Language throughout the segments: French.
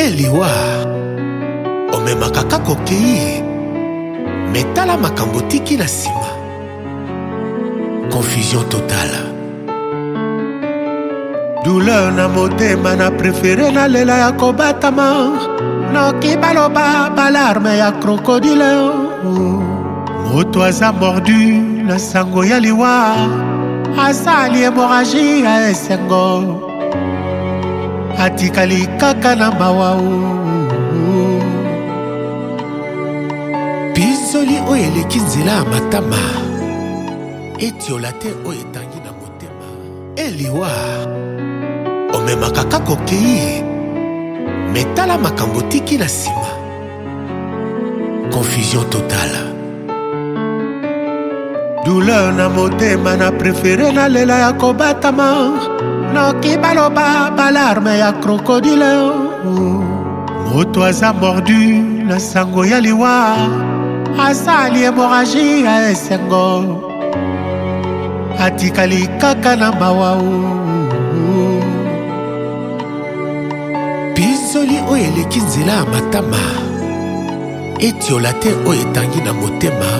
Eliwa omemaka kaka okei metala makambo tiki na nsima. Confusion totale. Douleur na motema na prefere na lela ya kobatama. Noki baloba balarme ya krokodile. Moto aza mordu na sango ya liwa. Asali hémorragie ya esengo. Atikali kaka na mawa. Bizoli oyo eleki nzela ya matama. Etiola te oyo etangi na motema. Eliwa omemaka kaka okei metala makambo tiki na nsima. Confusion totale. Douleur na motema na prefere na lela ya kobatama. Noki baloba balarme ya krokodile. Moto aza mordu na sango ya liwa. Asali hémorragie ya esengo. Atikali kaka na mawa. Bizoli oyo eleki nzela ya matama. Etiola te oyo etangi na motema.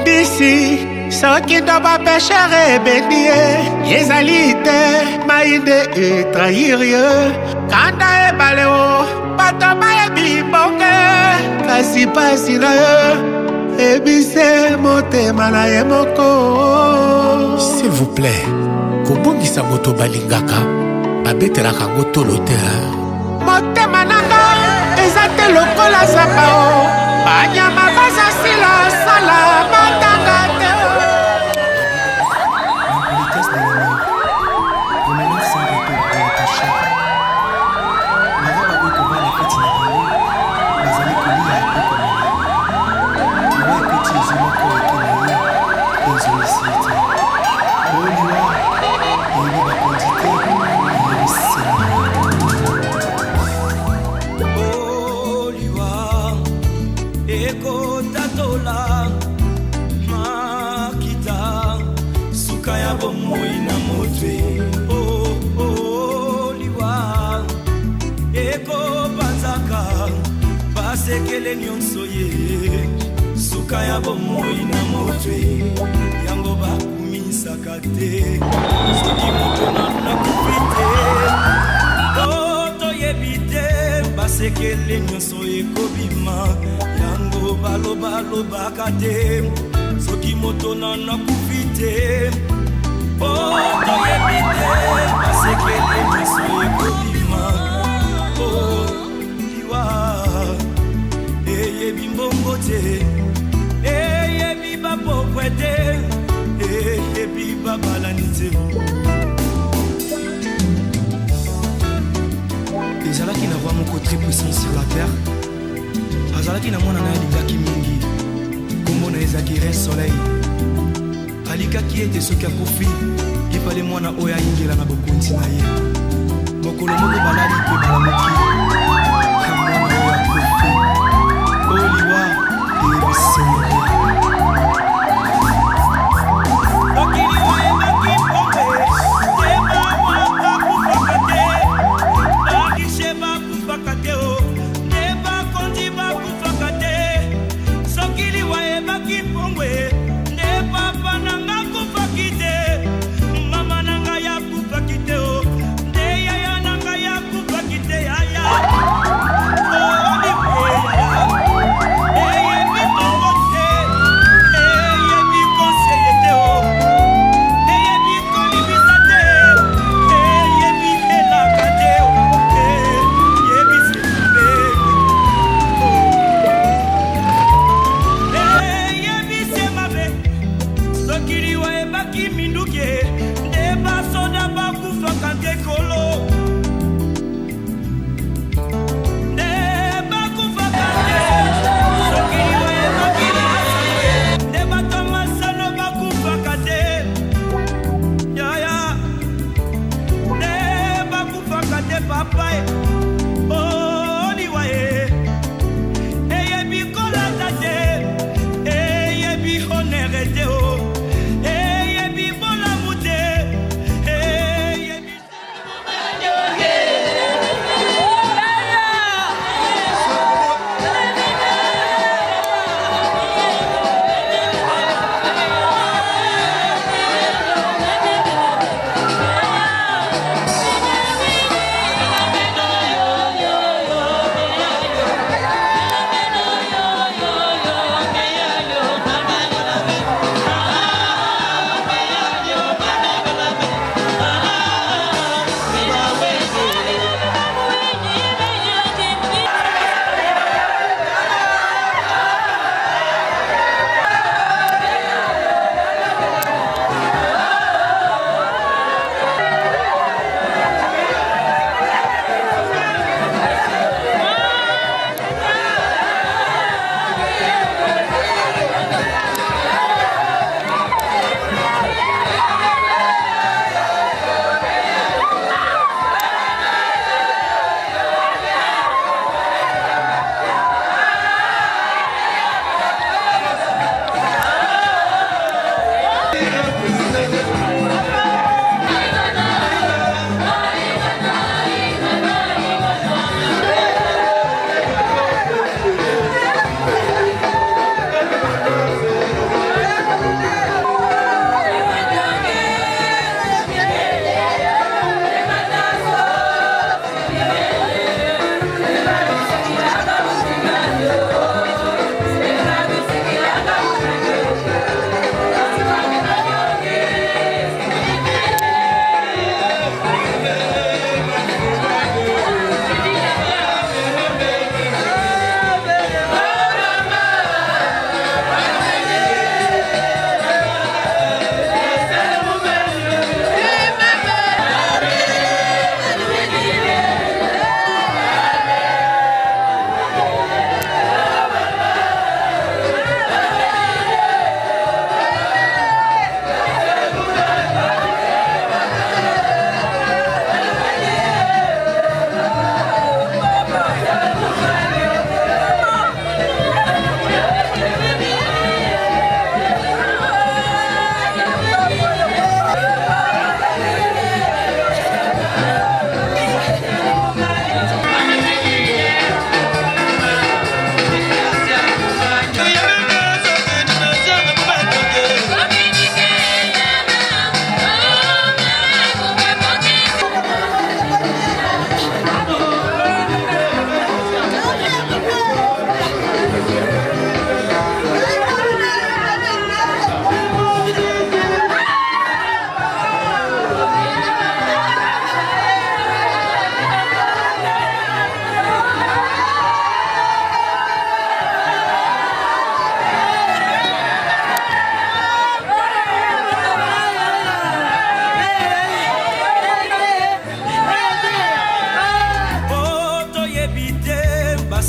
Bisi soki ndo bapeshere ebeni ye. Ezali te mainde etrahir ye. Kanda ebale o bato bayebi bonge. Kasi pasi na ye ebise motema na ye moko. S'il vous plaît, kobongisa moto balingaka babetelaka ngo tolo te. Motema nanga eza te lokola zamba o. Banyama baza sila sala matanga te. Sekele nyonso ye suka ya bomoi na motwe yango bakumisaka te soki moto na kupite toto yebite basekele nyonso ekobima yango balobaka te soki moto na kupite toto yebite basekele nyonso ekobima eyebi mbongo te eyebi bapokwe te eyebi babalani te. Ezalaki na roi moko très puissant sur la terre. Azalaki na mwana na ye alingaki mingi kombo na ezalaki Rei Soleil. Alikaki ete soki akufi ifale mwana oyo ayingela na bokonzi na ye. Mokolo moko balali mpe balamoki mwana oyo akufi. Oliwa ebisembe okiliwa ebaki pombe teba waka kufaka te bakishe bakufaka te o neba kondi bakufaka te sokiliwa ebaki pombe neba pananga kufaki te mama nanga ya kufaki te o nde yaya nanga ya kufaki te yaya.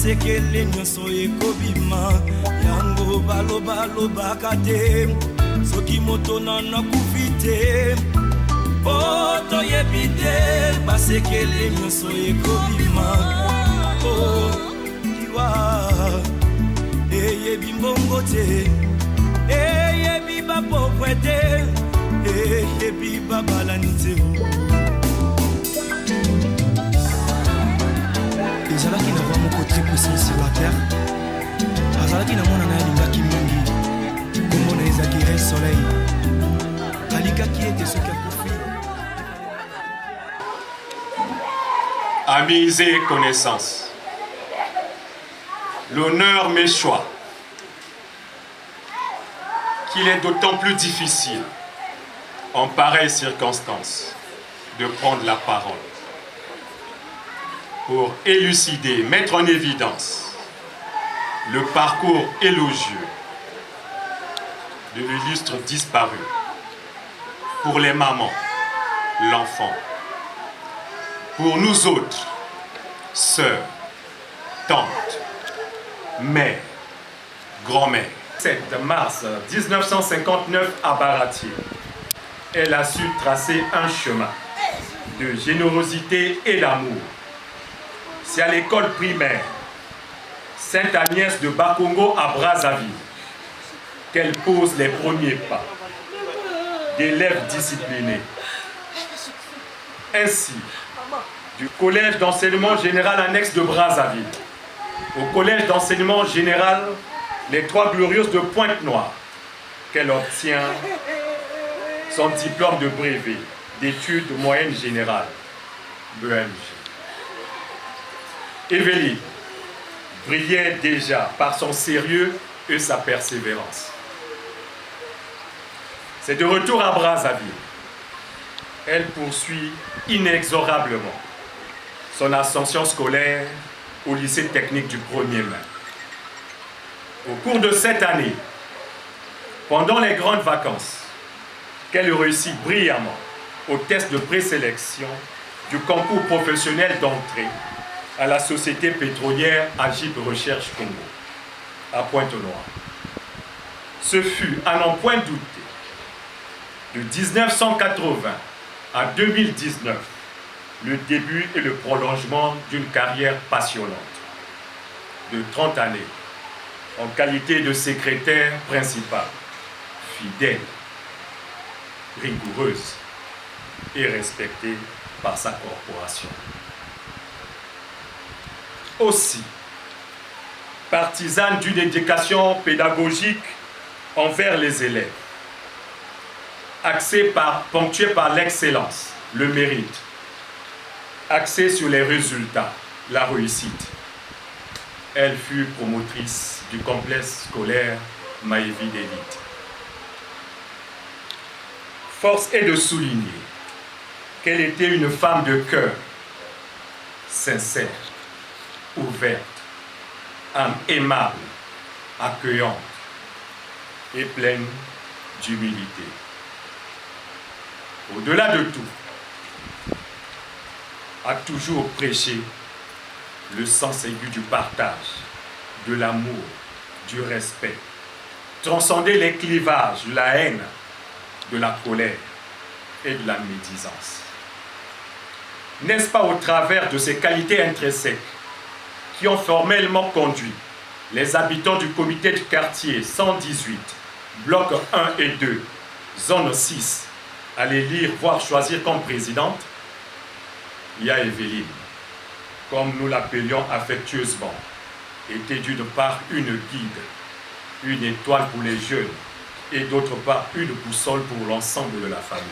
basekele nyonso ekobima yango balobaka te soki moto nano akufi te po toyebi te basekele nyonso ekobima liwa eyebi mbongo te eyebi bapokwe te eyebi babalani te ezalaki na roi moko très puissant sur la terre azalaki na mwana na ye alingaki mingi kombo na ezalaki re soleil alikaki ete soki akufi. Amis et connaissances, l'honneur m'échoit qu'il est d'autant plus difficile en pareille circonstance de prendre la parole pour élucider, mettre en évidence le parcours élogieux de l'illustre disparu pour les mamans, l'enfant, pour nous autres, sœurs, tantes, mères, grand-mères. 7 mars 1959 à Baratier, elle a su tracer un chemin de générosité et d'amour. C'est à l'école primaire Sainte-Agnès de Bakongo à Brazzaville qu'elle pose les premiers pas d'élèves disciplinés. Ainsi, du collège d'enseignement général annexe de Brazzaville au collège d'enseignement général Les Trois Glorieuses de Pointe-Noire, qu'elle obtient son diplôme de brevet d'études moyennes générales, BMG. Evelyne brillait déjà par son sérieux et sa persévérance. C'est de retour à Brazzaville. Elle poursuit inexorablement son ascension scolaire au lycée technique du 1er mai. Au cours de cette année, pendant les grandes vacances, qu'elle réussit brillamment au test de présélection du concours professionnel d'entrée à la société pétrolière Agip Recherche Congo, à Pointe-Noire. Ce fut, à n'en point douter, de 1980 à 2019, le début et le prolongement d'une carrière passionnante de 30 années en qualité de secrétaire principal, fidèle, rigoureuse et respectée par sa corporation. Aussi, partisane d'une éducation pédagogique envers les élèves, ponctuée par l'excellence, le mérite, axée sur les résultats, la réussite. Elle fut promotrice du complexe scolaire Maïvi d'élite. Force est de souligner qu'elle était une femme de cœur, sincère, ouverte, âme aimable, accueillante et pleine d'humilité. Au-delà de tout, a toujours prêché le sens aigu du partage, de l'amour, du respect, transcender les clivages, la haine, de la colère et de la médisance. N'est-ce pas au travers de ces qualités intrinsèques qui ont formellement conduit les habitants du comité de quartier 118, bloc 1 et 2, zone 6, à les lire, voire choisir comme présidente? Il y a Evelyne, comme nous l'appelions affectueusement, était d'une part une guide, une étoile pour les jeunes, et d'autre part une boussole pour l'ensemble de la famille.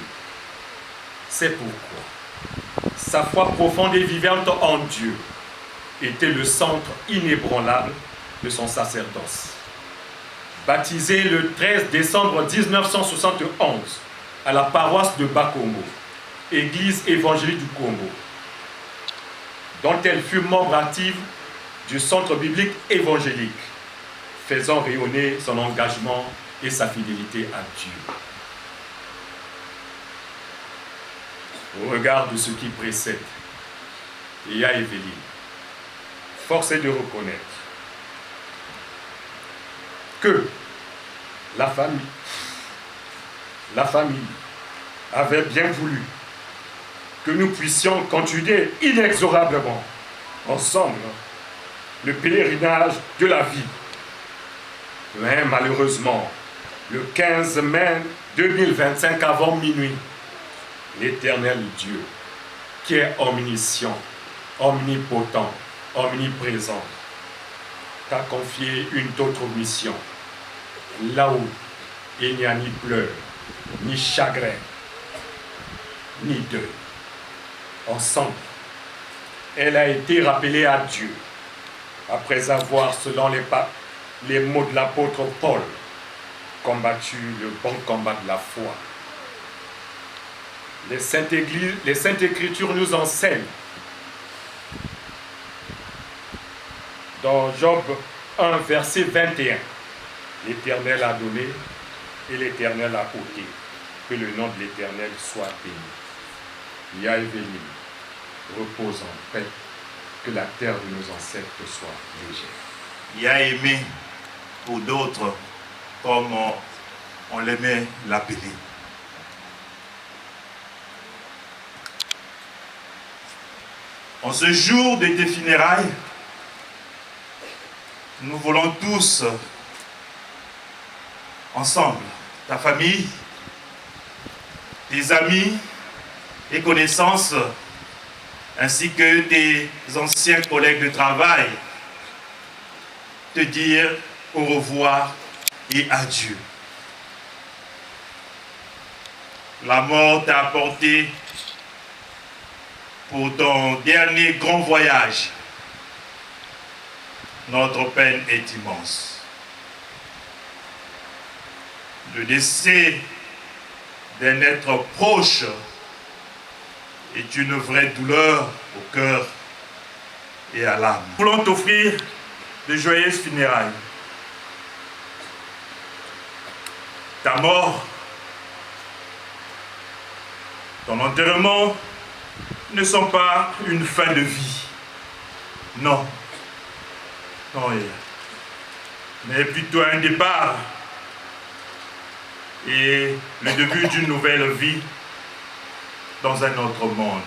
C'est pourquoi sa foi profonde et vivante en Dieu était le centre inébranlable de son sacerdoce. Baptisée le 13 décembre 1971 à la paroisse de Bakongo, Église évangélique du Congo, dont elle fut membre active du centre biblique évangélique, faisant rayonner son engagement et sa fidélité à Dieu. Au regard de ce qui précède, il y a Evelyne, force est de reconnaître que la famille avait bien voulu que nous puissions continuer inexorablement ensemble le pèlerinage de la vie. Mais malheureusement, le 15 mai 2025 avant minuit, l'Éternel Dieu, qui est omniscient, omnipotent, omniprésent, t'a confié une autre mission. Là où il n'y a ni pleurs, ni chagrin, ni deuil. Ensemble, elle a été rappelée à Dieu après avoir, selon les mots de l'apôtre Paul, combattu le bon combat de la foi. Les Saintes Écritures nous enseignent dans Job 1, verset 21, l'Éternel a donné et l'Éternel a ôté. Que le nom de l'Éternel soit béni. Ya Eveline, repose en paix, que la terre de nos ancêtres soit légère. Ya Aimé, pour d'autres, comme on l'aimait l'appeler. En ce jour de tes funérailles, nous voulons tous, ensemble, ta famille, tes amis et connaissances, ainsi que tes anciens collègues de travail, te dire au revoir et adieu. La mort t'a apporté pour ton dernier grand voyage. Notre peine est immense. Le décès d'un être proche est une vraie douleur au cœur et à l'âme. Nous voulons t'offrir de joyeuses funérailles. Ta mort, ton enterrement ne sont pas une fin de vie. Non. Non, mais plutôt un départ et le début d'une nouvelle vie dans un autre monde.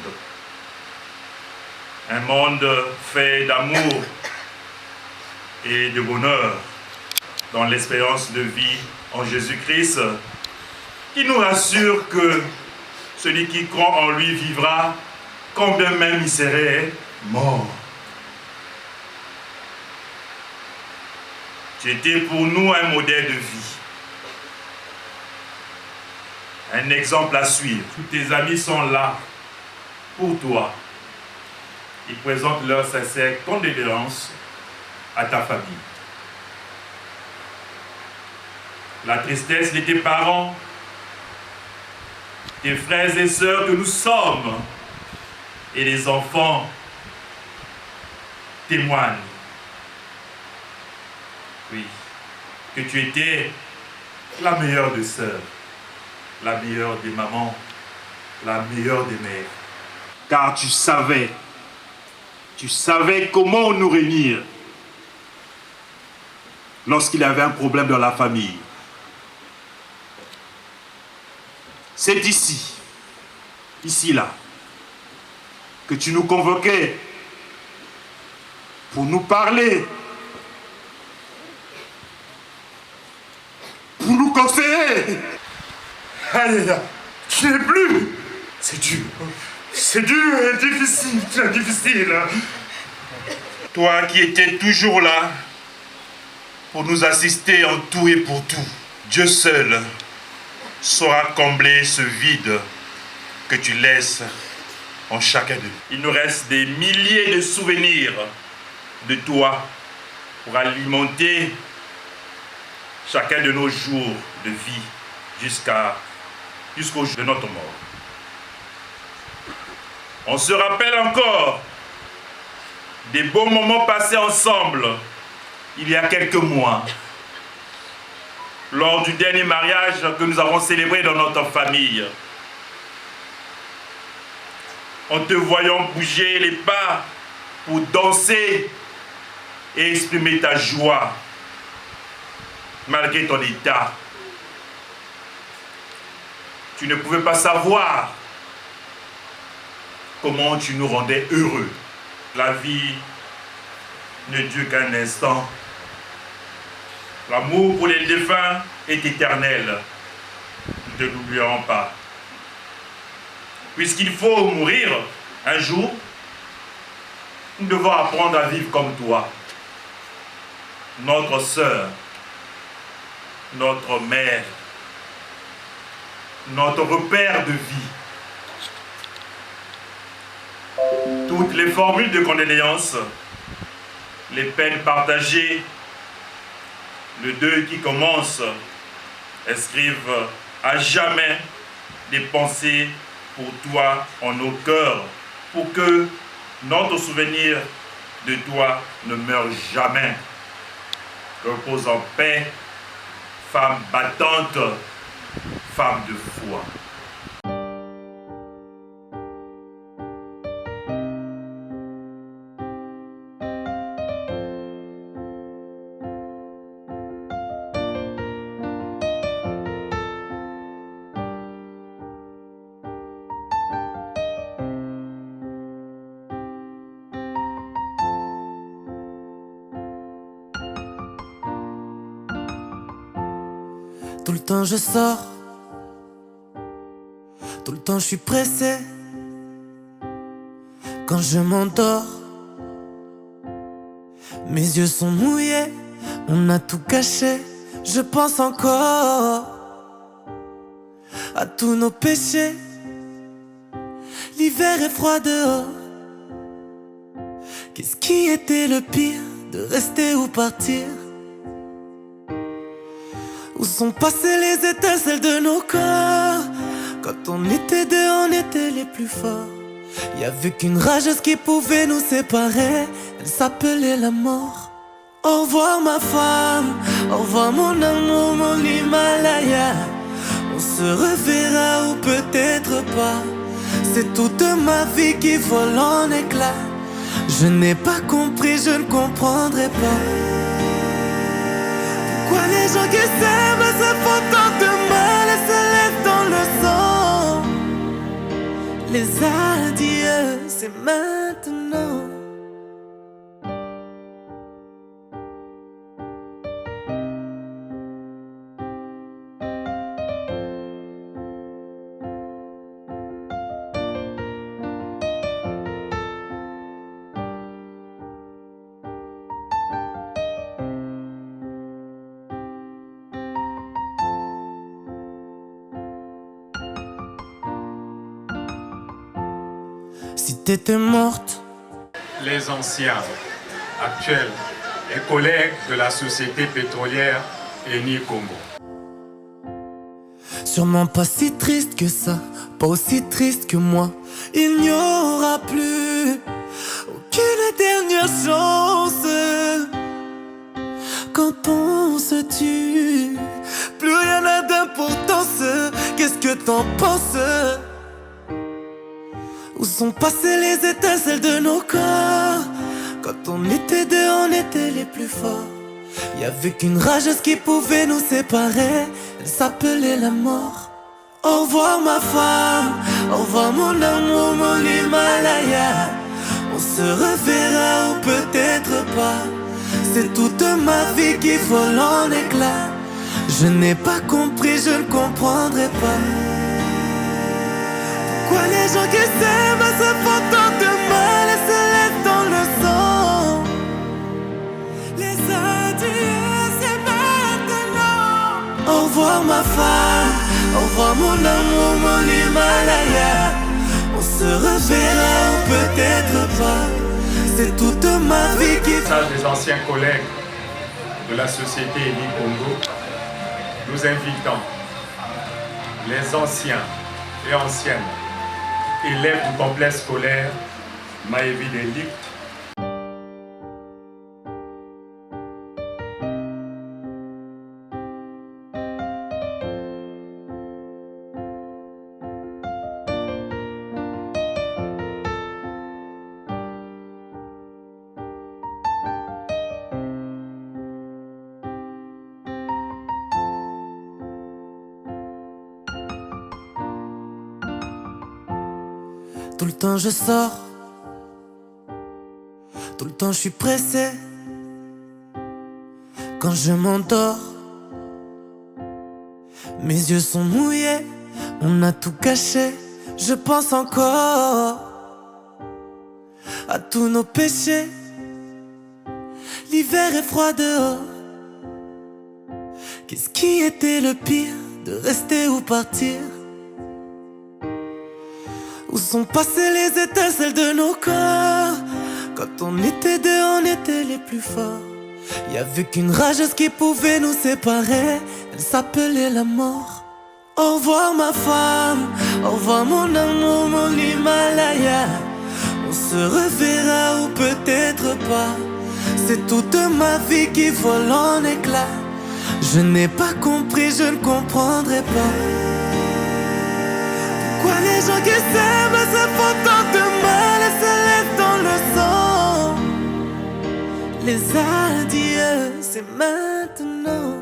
Un monde fait d'amour et de bonheur, dans l'espérance de vie en Jésus-Christ, qui nous rassure que celui qui croit en lui vivra, quand bien même il serait mort. Tu étais pour nous un modèle de vie, un exemple à suivre. Tous tes amis sont là pour toi. Ils présentent leurs sincères condoléances à ta famille. La tristesse de tes parents, tes frères et sœurs que nous sommes, et les enfants témoignent. Oui, que tu étais la meilleure des sœurs, la meilleure des mamans, la meilleure des mères. Car tu savais comment nous réunir lorsqu'il y avait un problème dans la famille. C'est ici là, que tu nous convoquais pour nous parler, pour nous conseiller. Allez là, tu n'es plus. C'est dur. C'est dur et difficile, très difficile. Toi qui étais toujours là pour nous assister en tout et pour tout, Dieu seul saura combler ce vide que tu laisses en chacun d'eux. Il nous reste des milliers de souvenirs de toi pour alimenter chacun de nos jours de vie jusqu'au jour de notre mort. On se rappelle encore des beaux moments passés ensemble il y a quelques mois, lors du dernier mariage que nous avons célébré dans notre famille. En te voyant bouger les pas pour danser et exprimer ta joie malgré ton état. Tu ne pouvais pas savoir comment tu nous rendais heureux. La vie ne dure qu'un instant. L'amour pour les défunts est éternel. Nous ne l'oublierons pas. Puisqu'il faut mourir un jour, nous devons apprendre à vivre comme toi. Notre sœur, notre mère, notre repère de vie. Toutes les formules de condoléances, les peines partagées, le deuil qui commence, inscrivent à jamais des pensées pour toi en nos cœurs, pour que notre souvenir de toi ne meure jamais. Repose en paix, femme battante, femme de foi. Tout le temps je sors, tout le temps je suis pressé. Quand je m'endors, mes yeux sont mouillés, on a tout caché. Je pense encore à tous nos péchés. L'hiver est froid dehors. Qu'est-ce qui était le pire, de rester ou partir? Où sont passées les étincelles de nos corps? Quand on était deux, on était les plus forts. Y'avait qu'une rageuse qui pouvait nous séparer. Elle s'appelait la mort. Au revoir ma femme, au revoir mon amour, mon Himalaya. On se reverra ou peut-être pas. C'est toute ma vie qui vole en éclats. Je n'ai pas compris, je ne comprendrai pas. Pourquoi les gens qui s'aiment se font tant de mal et se laissent dans le sang? Les adieux, c'est maintenant. Si t'étais morte, Les anciens, actuels et collègues de la société pétrolière Eni Congo. sûrement pas si triste que ça, pas aussi triste que moi. Il n'y aura plus aucune dernière chance. Quand on se tue, plus rien n'a d'importance. Qu'est-ce que t'en penses? Où sont passées les étincelles de nos corps? Quand on était deux, on était les plus forts. Y'avait qu'une rageuse qui pouvait nous séparer. Elle s'appelait la mort. Au revoir ma femme, au revoir mon amour, mon Himalaya. On se reverra ou peut-être pas. C'est toute ma vie qui vole en éclats. Je n'ai pas compris, je ne comprendrai pas. Pourquoi les gens qui s'aiment se font tant de mal et se laissent dans le sang? Les adieux, c'est maintenant. Au revoir ma femme, au revoir mon amour, mon Himalaya. On se reverra ou peut-être pas. C'est toute ma vie qui... Message des anciens collègues de la société Eni Congo, nous invitons les anciens et anciennes élèves du complexe scolaire Maévi Delict Tout le temps je sors, tout le temps je suis pressé. Quand je m'endors, mes yeux sont mouillés, on a tout caché. Je pense encore à tous nos péchés. L'hiver est froid dehors. Qu'est-ce qui était le pire, de rester ou partir? Où sont passées les étincelles de nos corps? Quand on était deux, on était les plus forts. Y'avait qu'une rageuse qui pouvait nous séparer. Elle s'appelait la mort. Au revoir ma femme, au revoir mon amour, mon Himalaya. On se reverra ou peut-être pas. C'est toute ma vie qui vole en éclats. Je n'ai pas compris, je ne comprendrai pas. Pourquoi les gens qui s'aiment se font tant de mal et se laissent dans le sang? Les adieux, c'est maintenant.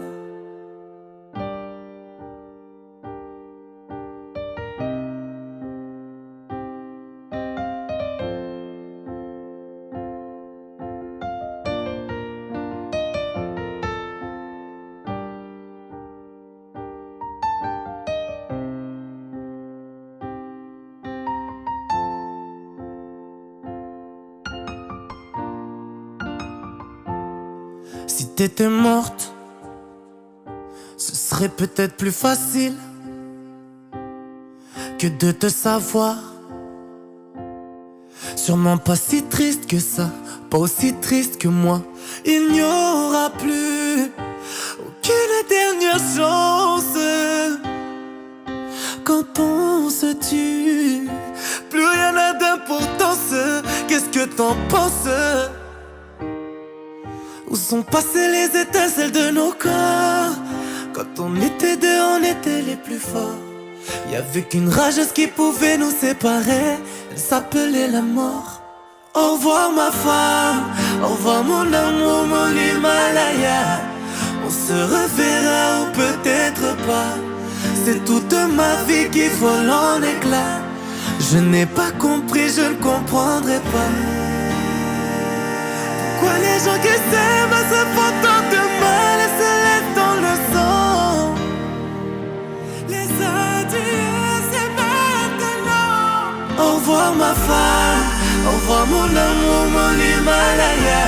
Si t'étais morte, ce serait peut-être plus facile que de te savoir. Sûrement pas si triste que ça, pas aussi triste que moi. Il n'y aura plus aucune dernière chance. Quand on se tue, plus rien n'a d'importance. Qu'est-ce que t'en penses? Où sont passées les étincelles de nos corps? Quand on était deux, on était les plus forts. Y'avait qu'une rageuse qui pouvait nous séparer. Elle s'appelait la mort. Au revoir ma femme, au revoir mon amour, mon Himalaya. On se reverra ou peut-être pas. C'est toute ma vie qui vole en éclats. Je n'ai pas compris, je ne comprendrai pas. Pourquoi les gens qui s'aiment se font tant de mal et se laissent dans le sang? Les adieux, c'est maintenant. Au revoir ma femme, au revoir mon amour, mon Himalaya.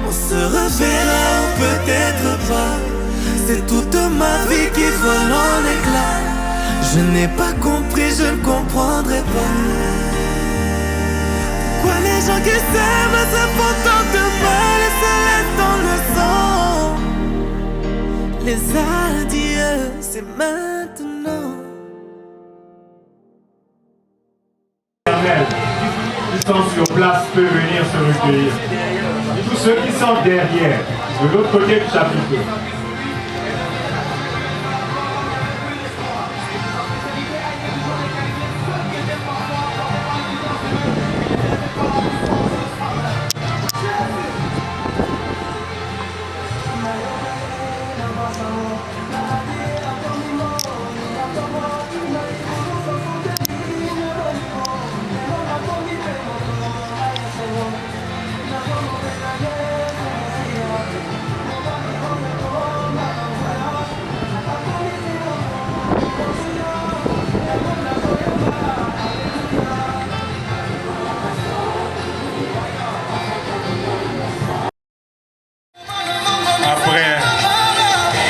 On se reverra ou peut-être pas. C'est toute ma vie qui vole en éclats. Je n'ai pas compris, je ne comprendrai pas. Pourquoi les gens qui s'aiment se font tant de mal et se laissent dans le sang? Les adieux, c'est maintenant. Qui sont sur place peuvent venir se recueillir. Et tous ceux qui sont derrière, de l'autre côté du chapiteau.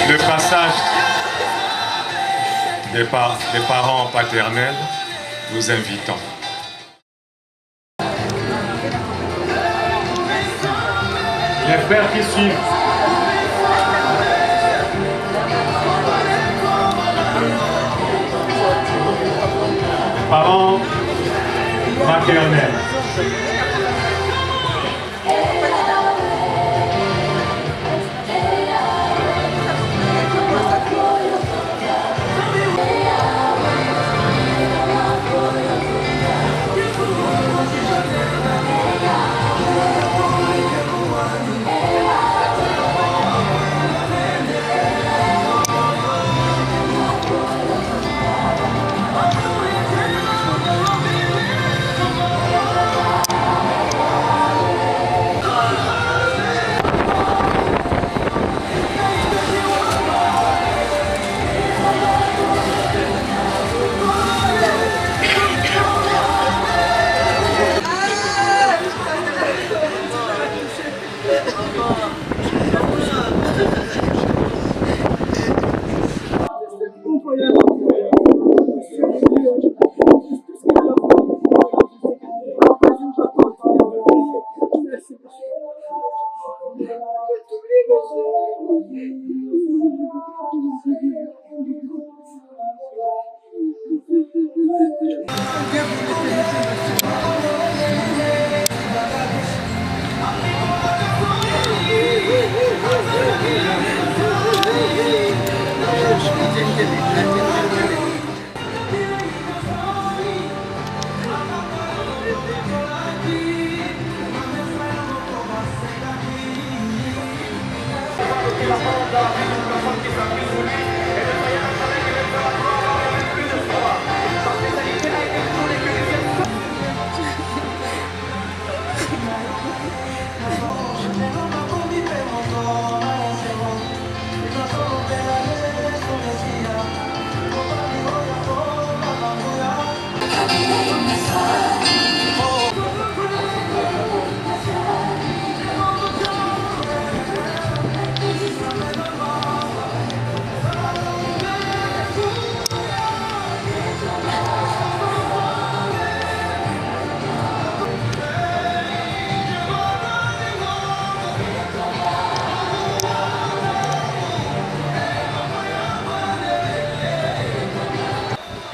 Le passage des parents paternels, nous invitons. Les frères qui suivent. Les parents maternels.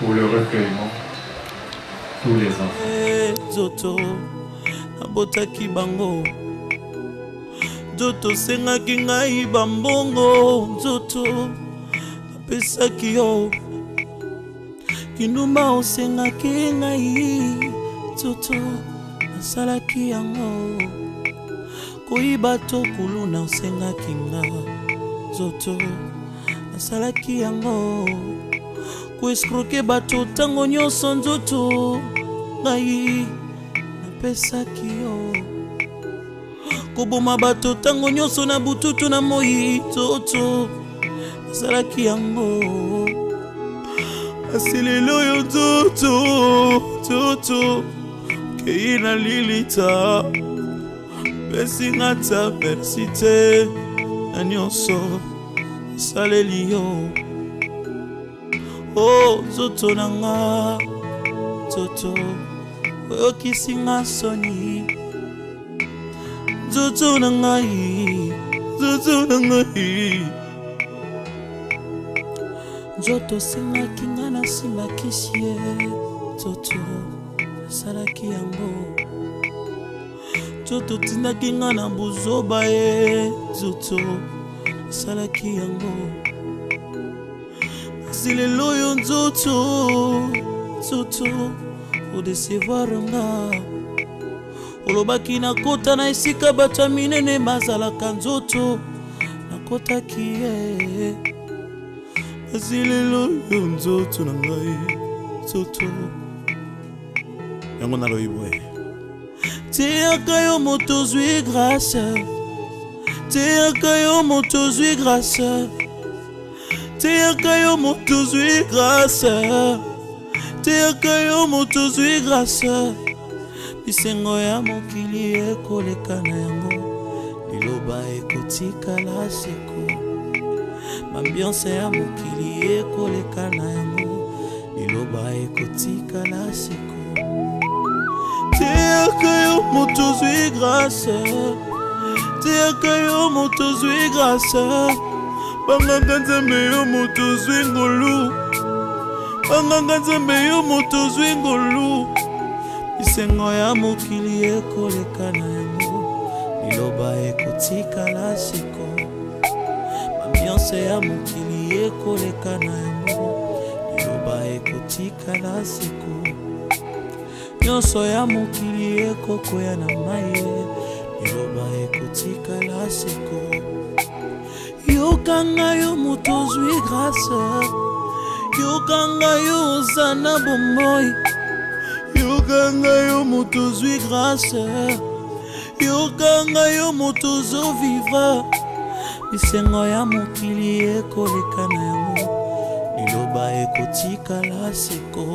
Pour le recueillement, tous les enfants. Zoto abotaki bango, Zoto sengaki ngai bambongo, Zoto apesaki yo kinuma osengaki ngai, Zoto nasalaki yango koyiba to kuluna osengaki nga, Zoto nasalaki yango koeskroke bato tango nyonso, Nzoto ngai napesaki yo koboma bato tango nyonso na bututu na moi, Nzoto nasalaki yango asi lelo yo Nzoto kei na lilita pesinga ta merci te na nyonso esaleli yo. Oh, Nzoto nanga, Nzoto oyokisi nga soni, Nzoto nangai, Nzoto nangai. Nzoto sengaki nga nasimbakisi ye, Nzoto nasalaki yango, Nzoto tindaki nga na buzoba ye, Nzoto nasalaki yango. Lelo yo Nzoto odecevoir nga, olobaki nakota na esika bato ya minene bazalaka, Nzoto nakotaki ye. Kasi lelo yo Nzoto na ngai, Nzoto yango naloyiboye teyaka yo moto zwi grâce, teyaka yo moto zwi grâce, teyaka yo moto zwi grâce, teyaka yo moto zwi grâce. Bisengo ya mokili ekoleka na yango, liloba ekotikala seko. Ambiance ya mokili ekoleka na yango, liloba ekotikala seko. Teyaka yo moto zwi grâce, teyaka yo moto zwi grâce. Banganga Nzambe yo moto zwi ngolu, banganga Nzambe yo moto zwi ngolu. Bisengo ya mokili ekoleka na yango, liloba ekotikala seko. Ambiance ya mokili ekoleka na yango, liloba ekotikala seko. Nyonso ya mokili ekokoya na maye, liloba ekotikala seko. Yokanga yo moto zwi grâce, yokanga yo ozana bomoi, yokanga yo moto zwi grâce, yokanga yo moto zo vivre. Bisengo ya mokili ekoleka na yango, liloba ekotikala seko.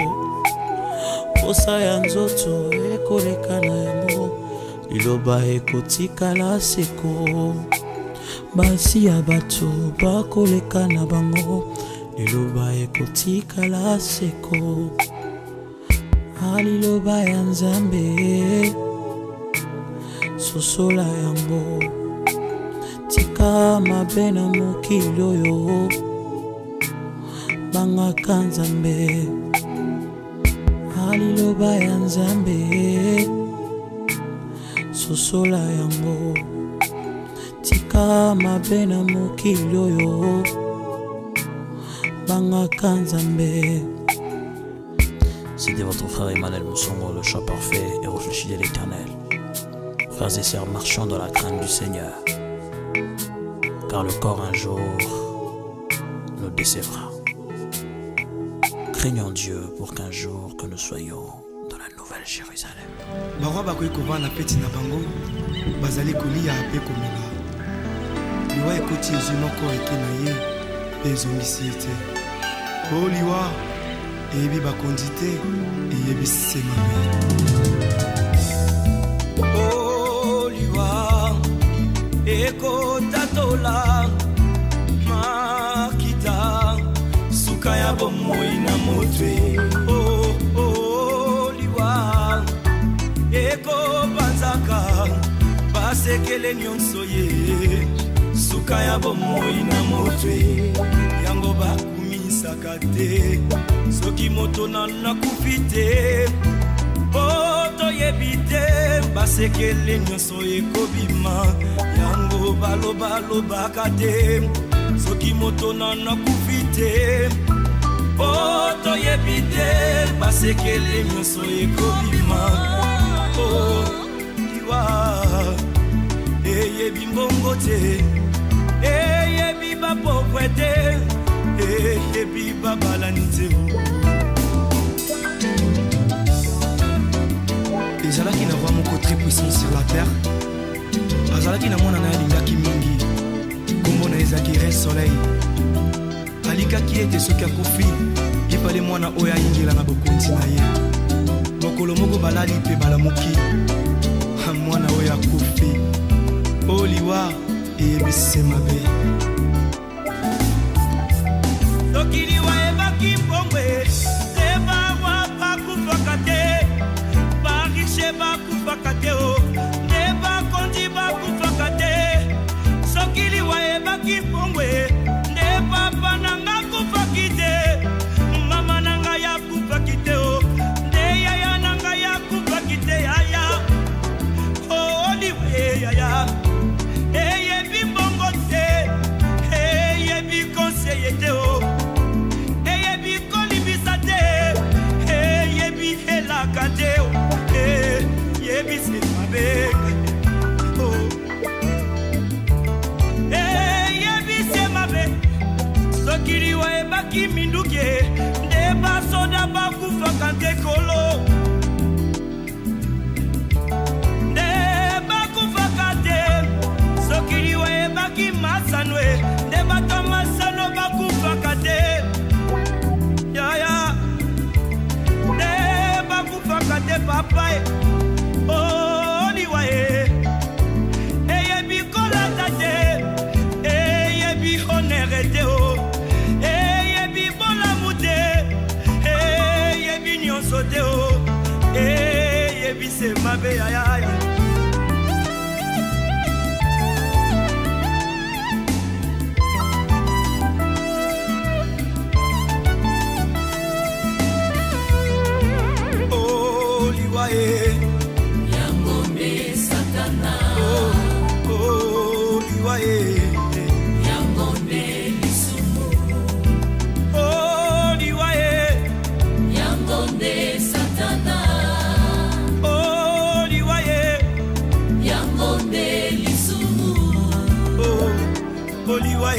Posa ya Nzoto ekoleka na yango, liloba ekotikala seko. Basi ya bato bakoleka na bango, liloba ekotikala seko. Liloba ya Nzambe sosola yango, tika mabe na mokili oyo bangaka Nzambe. Liloba ya Nzambe sosola yango, tika mabe na mokili oyo bangaka Nzambe. C'était votre frère Emmanuel Moussongo, le choix parfait et réfléchi de l'Éternel. Frères et sœurs, marchons dans la crainte du Seigneur, car le corps un jour nous décevra. Craignons Dieu pour qu'un jour que nous soyons dans la nouvelle Jérusalem. Barwa bakoyi kovanda peti na bango bazali kolia mpe komela liwa ekoti ezwi moko eke na ye mpe ezongisi ye te o liwa eyebi bakonzi te eyebisi mabe o liwa ekotatola makita suka ya bomoi na motwe liwa ekopanzaka basekele nyonso ye suka ya bomoi na motwe yango bakumisaka te soki moto nakufi te po toyebi te basekele nyonso ekobima yango balobaka te soki moto nakufi te po toyebi te basekele nyonso ekobima liwa eyebi mbongo te eyebi bapokwe te eyebi babalani te ezalaki na roi moko très puissant sur la terre azalaki na mwana na ye alingaki mingi kombo na ezalaki re soleil alikaki ete soki akufi ipale mwana oyo ayingela na bokonzi na ye mokolo moko balali mpe balamuki mwana oyo akufi o liwa eyebisi mabe soki liwa ebaki mbongwe te barwa bakufaka te barishe bakufaka te te bakonzi bakufaka te soki liwa ebaki mbongwe nde papa nanga kufaki te mama nanga yakufaki te nde yaya nanga yakufaki te yaya liwe yaya eyebi mbongo te eyebi konseye te eyebi kolibisa te eyebi helaka te eyebi semabe eyebi semabe soki liwa ebaki minduki nde basoda bakufaka nte kolo soki liwa ebaki masanwe nde bato masano bakufaka te yaya nde bakufaka te papa liwa eyebi kolata te eyebi honere te eyebi bolamu te eyebi nyonso te eyebi semabe yayaya Yangombe Satana liwa Yangombe Lisumu liwa Yangombe Satana liwa Yangombe Lisumu liwa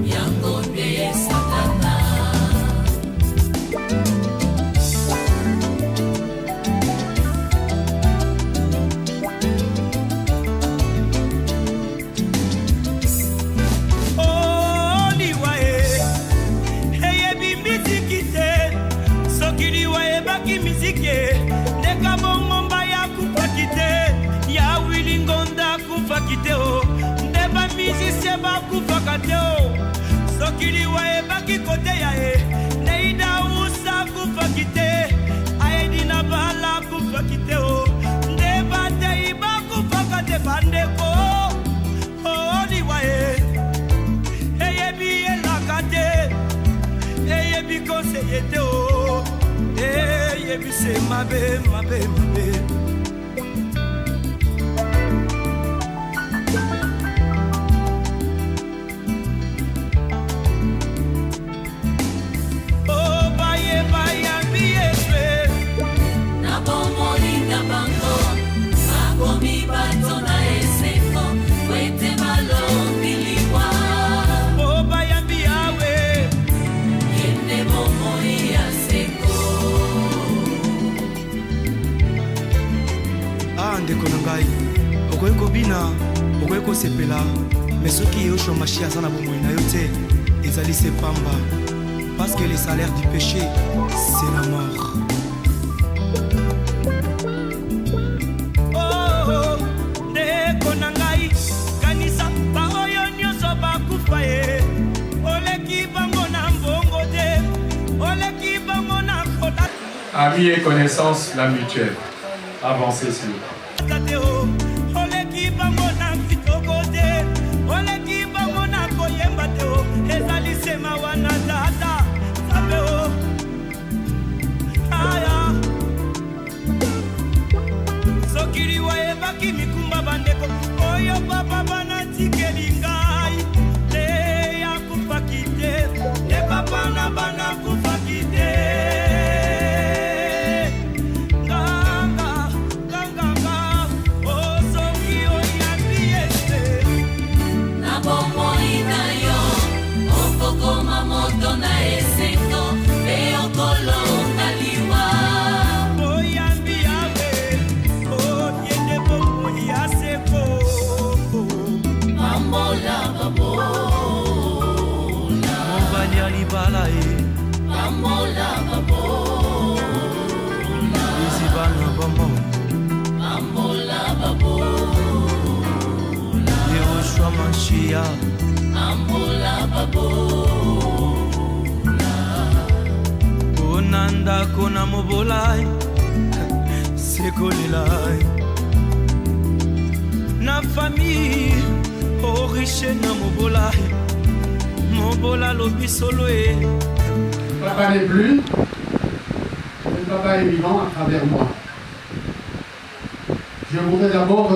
Yangombe Satana ndeka bongomba ya kupaki te ya wilingonda kufaki te nde bamizisie bakufaka te soki liwa ebaki kote ya ye neida usa kufaki te aedi na bala kufaki te nde batei bakufaka te bandeko liwa eyebi elaka te eyebi konseye te eyebise mabe mabe mabe bayambi yefe na bomoi na bango bakomi bato na esengo wete malongili wana ndeko na ngai okoki kobina okoki kosepela mais soki yoshombashi aza na bomoi na yo te ezali se pamba parce que le salaire du péché c'est la mort. Oh, ndeko na ngai kanisa baoyo nyonso bakufa ye oleki bango na mbongo te oleki bango na kola. Amis et connaissances, la mutuelle. Avancez, s'il vous plaît. oleki bango na kitoko te oleki bango na koyemba te ezali sema wana tata sabe o aya sokili wayebaki mikumba bandeko oyo papa banatikeli ngai te yakufaki te te papa na banakufaki te. Onanda kona mobolai sekolelai na famille oriche na mobolai mobola lobi solo e. Papa n'est plus, mais papa est vivant à travers moi. Je voudrais d'abord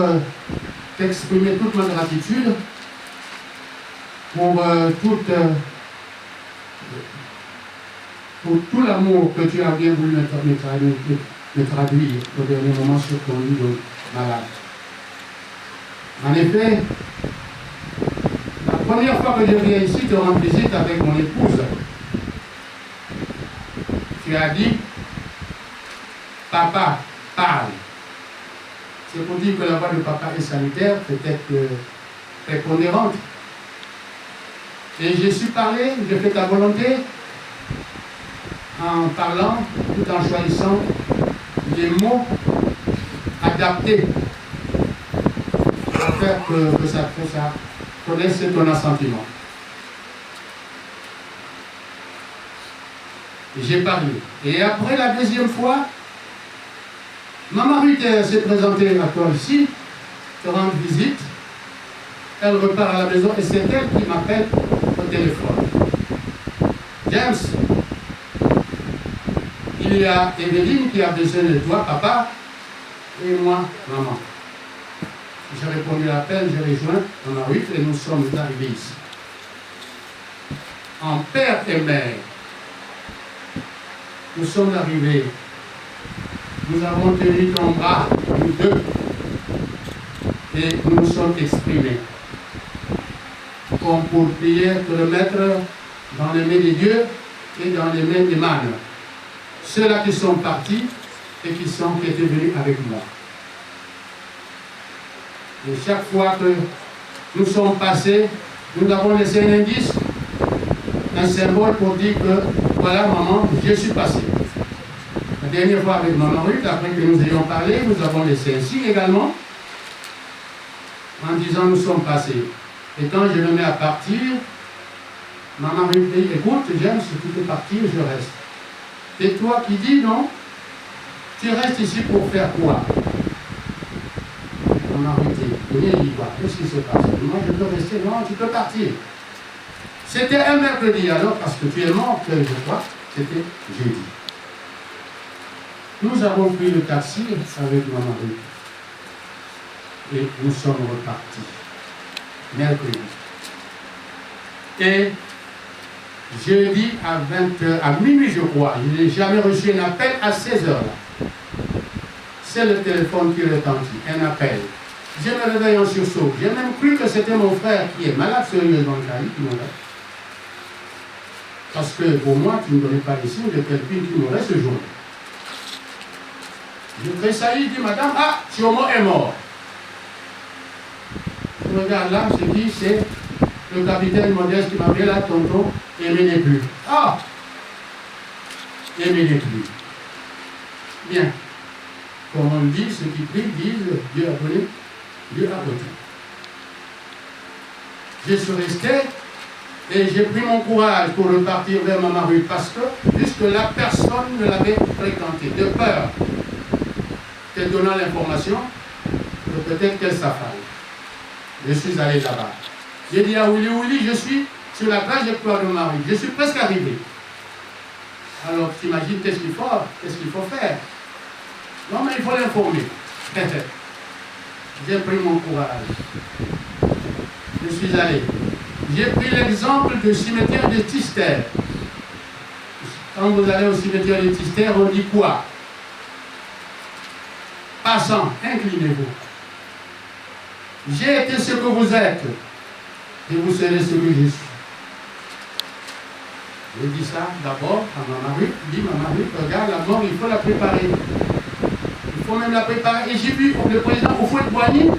t'exprimer toute ma gratitude pour tout l'amour que tu as bien voulu me traduire au dernier moment sur ton lit de malade. En effet, la première fois que je viens ici te rendre visite avec mon épouse, tu as dit, papa, parle. C'est pour dire que la voix de papa est sanitaire, peut-être prépondérante. Et j'ai su parler, j'ai fait ta volonté, en parlant, tout en choisissant les mots adaptés pour faire que ça connaisse ton assentiment. J'ai parlé. Et après la deuxième fois, Maman Ruth s'est présentée à toi ici, te rendre visite. Elle repart à la maison et c'est elle qui m'appelle au téléphone. James, il y a Evelyne qui a besoin de toi, papa, et moi, maman. J'ai répondu à l'appel, j'ai rejoint Maman Ruth et nous sommes arrivés ici. En père et mère, nous sommes arrivés. Nous avons tenu ton bras, nous deux, et nous nous sommes exprimés. Comme pour prier, te le mettre dans les mains de Dieu et dans les mains des mânes. Ceux-là qui sont partis et qui étaient venus avec moi. Et chaque fois que nous sommes passés, nous avons laissé un indice, un symbole pour dire que voilà maman, je suis passé. La dernière fois avec Maman Ruth, après que nous ayons parlé, nous avons laissé un signe également en disant nous sommes passés. Et quand je me mets à partir, Maman Ruth dit écoute, j'aime si tu peux partir, je reste. Et toi qui dis non, tu restes ici pour faire quoi? Maman Ruth dit viens y voir, qu'est-ce qui se passe? Moi je peux rester, non, tu peux partir. C'était un mercredi alors, parce que tu es mort, je crois, c'était jeudi. Nous avons pris le taxi avec Maman Ruth et nous sommes repartis mercredi. Et jeudi à minuit, je crois, je n'ai jamais reçu un appel à 16 heures. C'est le téléphone qui retentit, un appel. Je me réveille en sursaut. J'ai même cru que c'était mon frère qui est malade sérieusement qui m'aurait. Parce que pour moi, tu ne donnais pas les signes de quelqu'un qui m'aurait ce jour. Je tressaillis, je dis, madame, ah, Chiomo est mort. Je regarde là, je dis, c'est le capitaine Modeste qui m'a dit là, tonton, Aimé n'est plus. Ah, Aimé n'est plus. Bien. Comme on dit, ceux qui prient disent, Dieu a donné, Dieu a reçu. Je suis resté et j'ai pris mon courage pour repartir vers Maman Ruth parce que jusque-là, personne ne l'avait fréquenté, de peur qu'elle donnant l'information que peut-être qu'elle s'affale. Je suis allé là-bas. J'ai dit à Willy, je suis sur la trajectoire de Marie, je suis presque arrivé. Alors, tu imagines qu'est-ce qu'il faut faire? Non, mais il faut l'informer. J'ai pris mon courage. Je suis allé. J'ai pris l'exemple du cimetière de Tister. Quand vous allez au cimetière de Tister, on dit quoi? Passant, inclinez-vous. J'ai été ce que vous êtes, et vous serez ce que je suis. J'ai dit ça d'abord à Maman Ruth. Dit Maman Ruth, regarde, la mort, il faut la préparer. Il faut même la préparer. Et j'ai vu le président Houphouët-Boigny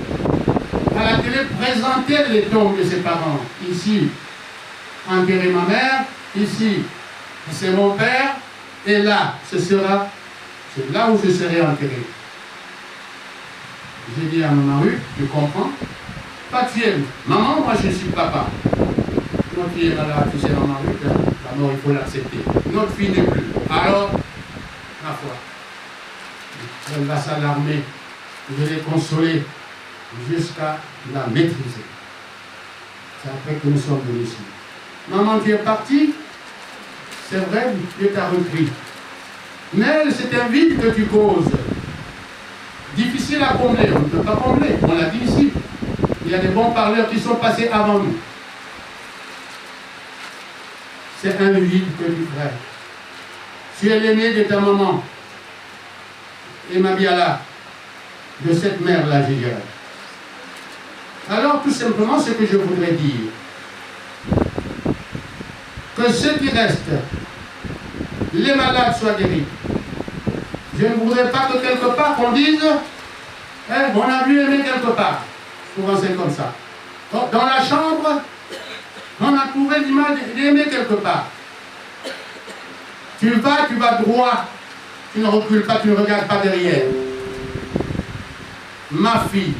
à la télé présenter les tombes de ses parents. Ici, enterrer ma mère. Ici, c'est mon père. Et là, c'est là où je serai enterré. J'ai dit à Maman Ruth, tu comprends? Pas tu es maman, moi je suis papa. Notre fille est malade, tu sais, Maman Ruth, hein? La mort, il faut l'accepter. Notre fille n'est plus. Alors, ma foi, elle va s'alarmer. Je l'ai consolée jusqu'à la maîtriser. C'est après que nous sommes venus ici. Maman, tu es partie. C'est vrai, Dieu t'a repris. Mais c'est un vide que tu causes. Difficile à combler, on ne peut pas combler, on l'a dit ici. Il y a des bons parleurs qui sont passés avant nous. C'est un vide que tu crées. Tu es l'aîné de ta maman. Et ma biala, de cette mère-là, je dirais. Alors, tout simplement, ce que je voudrais dire, que ceux qui restent, les malades soient guéris. Je ne voudrais pas que quelque part qu'on dise on a vu aimer quelque part. Souvent c'est comme ça. Donc, dans la chambre, on a trouvé l'image d'aimer quelque part. Tu vas droit. Tu ne recules pas, tu ne regardes pas derrière. Ma fille.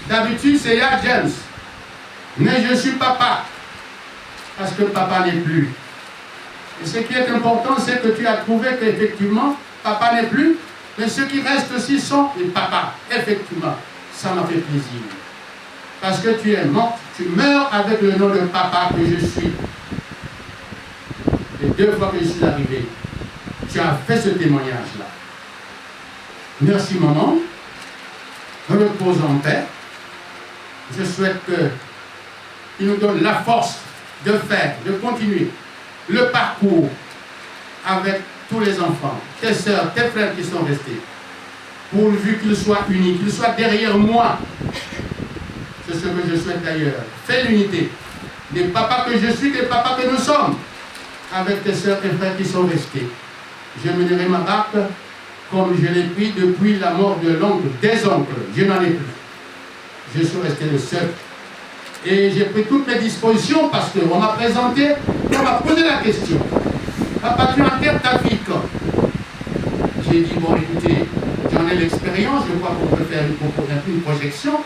D'habitude, c'est ya James. Mais je suis papa. Parce que papa n'est plus. Et ce qui est important, c'est que tu as trouvé qu'effectivement, papa n'est plus, mais ceux qui restent aussi sont les papas. Effectivement, ça m'a fait plaisir. Parce que tu es mort, tu meurs avec le nom de papa que je suis. Les 2 fois que je suis arrivé, tu as fait ce témoignage-là. Merci maman. Repose en paix. Je souhaite qu'il nous donne la force de faire, de continuer le parcours avec tous les enfants, tes sœurs, tes frères qui sont restés, pourvu qu'ils soient unis, qu'ils soient derrière moi. C'est ce que je souhaite d'ailleurs. Fais l'unité des papas que je suis, des papas que nous sommes, avec tes sœurs et frères qui sont restés. Je mènerai ma barque comme je l'ai pris depuis la mort de l'oncle, des oncles. Je n'en ai plus. Je suis resté le seul. Et j'ai pris toutes mes dispositions parce qu'on m'a présenté, on m'a posé la question. Papa, tu enterres ta fille quand? J'ai dit, bon écoutez, j'en ai l'expérience, je crois qu'on peut faire une projection.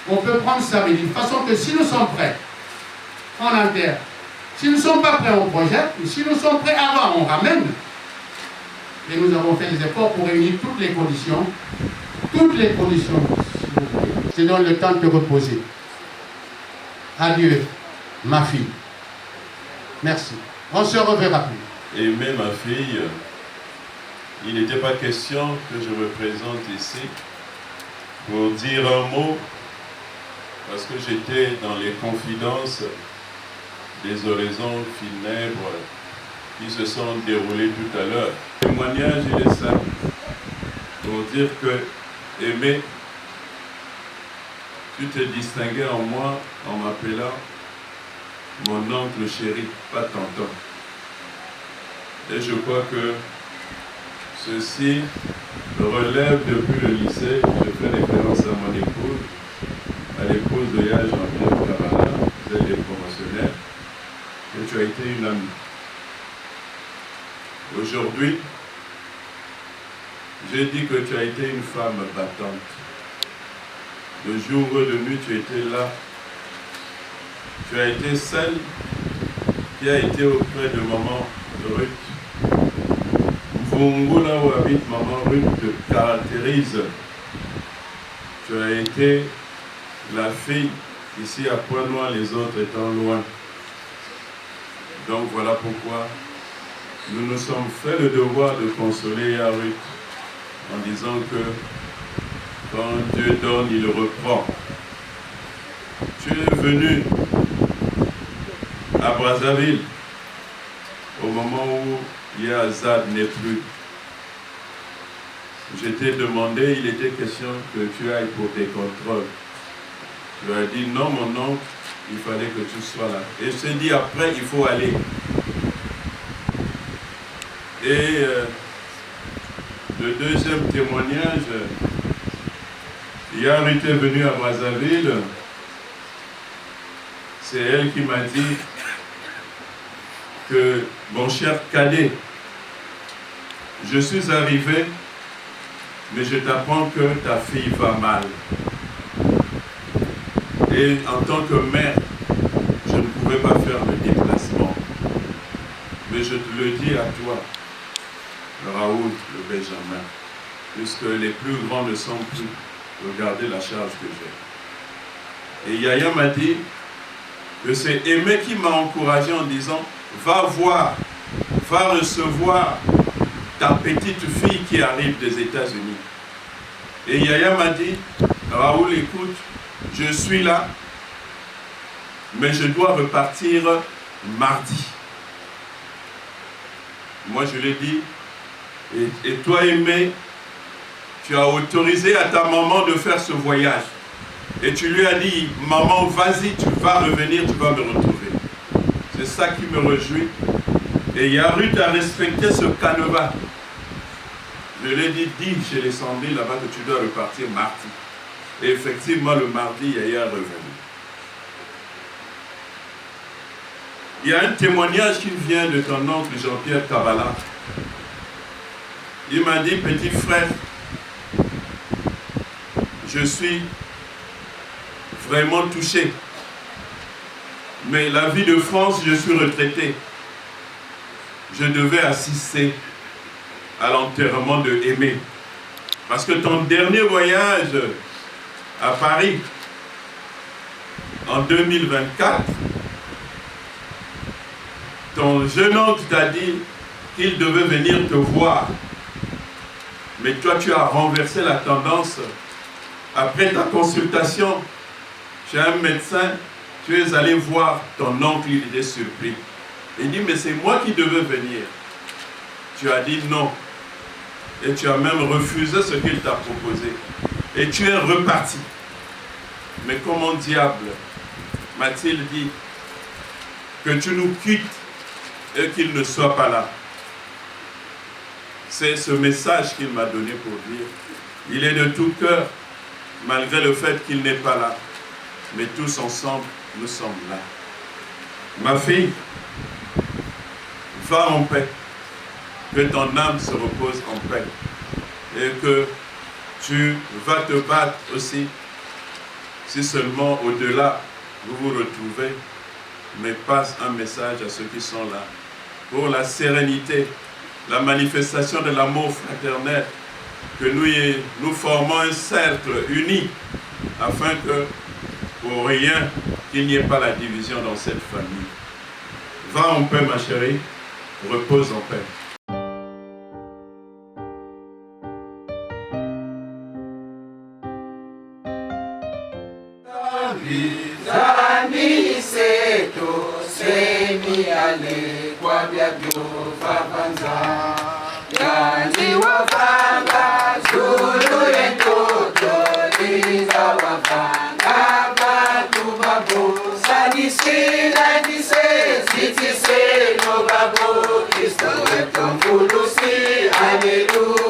On peut prendre ça, mais d'une façon que si nous sommes prêts, on enterre. Si nous ne sommes pas prêts, on projette. Et si nous sommes prêts avant, on ramène. Et nous avons fait des efforts pour réunir toutes les conditions. Toutes les conditions. Je donne le temps de te reposer. Adieu, ma fille. Merci. On se reverra plus. Aimer ma fille, il n'était pas question que je me présente ici pour dire un mot, parce que j'étais dans les confidences des oraisons funèbres qui se sont déroulées tout à l'heure. Le témoignage, il est simple, pour dire que aimer, tu te distinguais en moi en m'appelant mon oncle chéri, pas tonton. Et je crois que Ceci relève depuis le lycée. Je fais référence à mon épouse, à l'épouse de Yaya Jean-Pierre Kabala, vous êtes des promotionnaires, et tu as été une amie. Aujourd'hui, j'ai dit que tu as été une femme battante. De jour et de nuit, tu étais là. Tu as été celle qui a été auprès de maman Ruth. Mvungu, là où habite maman Ruth, te caractérise. Tu as été la fille, ici à Pointe-Noire, les autres étant loin. Donc voilà pourquoi nous nous sommes fait le devoir de consoler Ruth en disant que quand Dieu donne, il reprend. Tu es venu à Brazzaville au moment où Yazad n'est plus. Je t'ai demandé, il était question que tu ailles pour tes contrôles. Tu as dit non mon oncle, il fallait que tu sois là. Et je t'ai dit après, il faut aller. Et le deuxième témoignage, Yaya était venue à Brazzaville. C'est elle qui m'a dit que, mon cher cadet, je suis arrivé, mais je t'apprends que ta fille va mal. Et en tant que mère, je ne pouvais pas faire le déplacement. Mais je te le dis à toi, Raoul, le Benjamin, puisque les plus grands ne sont plus. Regardez la charge que j'ai. Et Yaya m'a dit que c'est Aimé qui m'a encouragé en disant va voir, va recevoir ta petite fille qui arrive des États-Unis. Et Yaya m'a dit Raoul, écoute, je suis là, mais je dois repartir mardi. Moi je lui ai dit et toi Aimé, tu as autorisé à ta maman de faire ce voyage. Et tu lui as dit, maman, vas-y, tu vas revenir, tu vas me retrouver. C'est ça qui me réjouit. Et Ruth a respecté ce canevas. Je lui ai dit, dis chez les Sandis là-bas que tu dois repartir mardi. Et effectivement, le mardi, Yaya est revenu. Il y a un témoignage qui vient de ton oncle Jean-Pierre Kabala. Il m'a dit, petit frère, je suis vraiment touché. Mais la vie de France, je suis retraité. Je devais assister à l'enterrement de Aimé. Parce que ton dernier voyage à Paris, en 2024, ton jeune oncle t'a dit qu'il devait venir te voir. Mais toi, tu as renversé la tendance. Après ta consultation chez un médecin, tu es allé voir ton oncle, il était surpris. Il dit, mais c'est moi qui devais venir. Tu as dit non. Et tu as même refusé ce qu'il t'a proposé. Et tu es reparti. Mais comment diable m'a-t-il dit que tu nous quittes et qu'il ne soit pas là? C'est ce message qu'il m'a donné pour dire. Il est de tout cœur, malgré le fait qu'il n'est pas là. Mais tous ensemble, nous sommes là. Ma fille, va en paix. Que ton âme se repose en paix. Et que tu vas te battre aussi, si seulement au-delà vous vous retrouvez. Mais passe un message à ceux qui sont là. Pour la sérénité, la manifestation de l'amour fraternel, que nous formons un cercle uni, afin que, pour rien, qu'il n'y ait pas la division dans cette famille. Va en paix, ma chérie, repose en paix. Alléluia.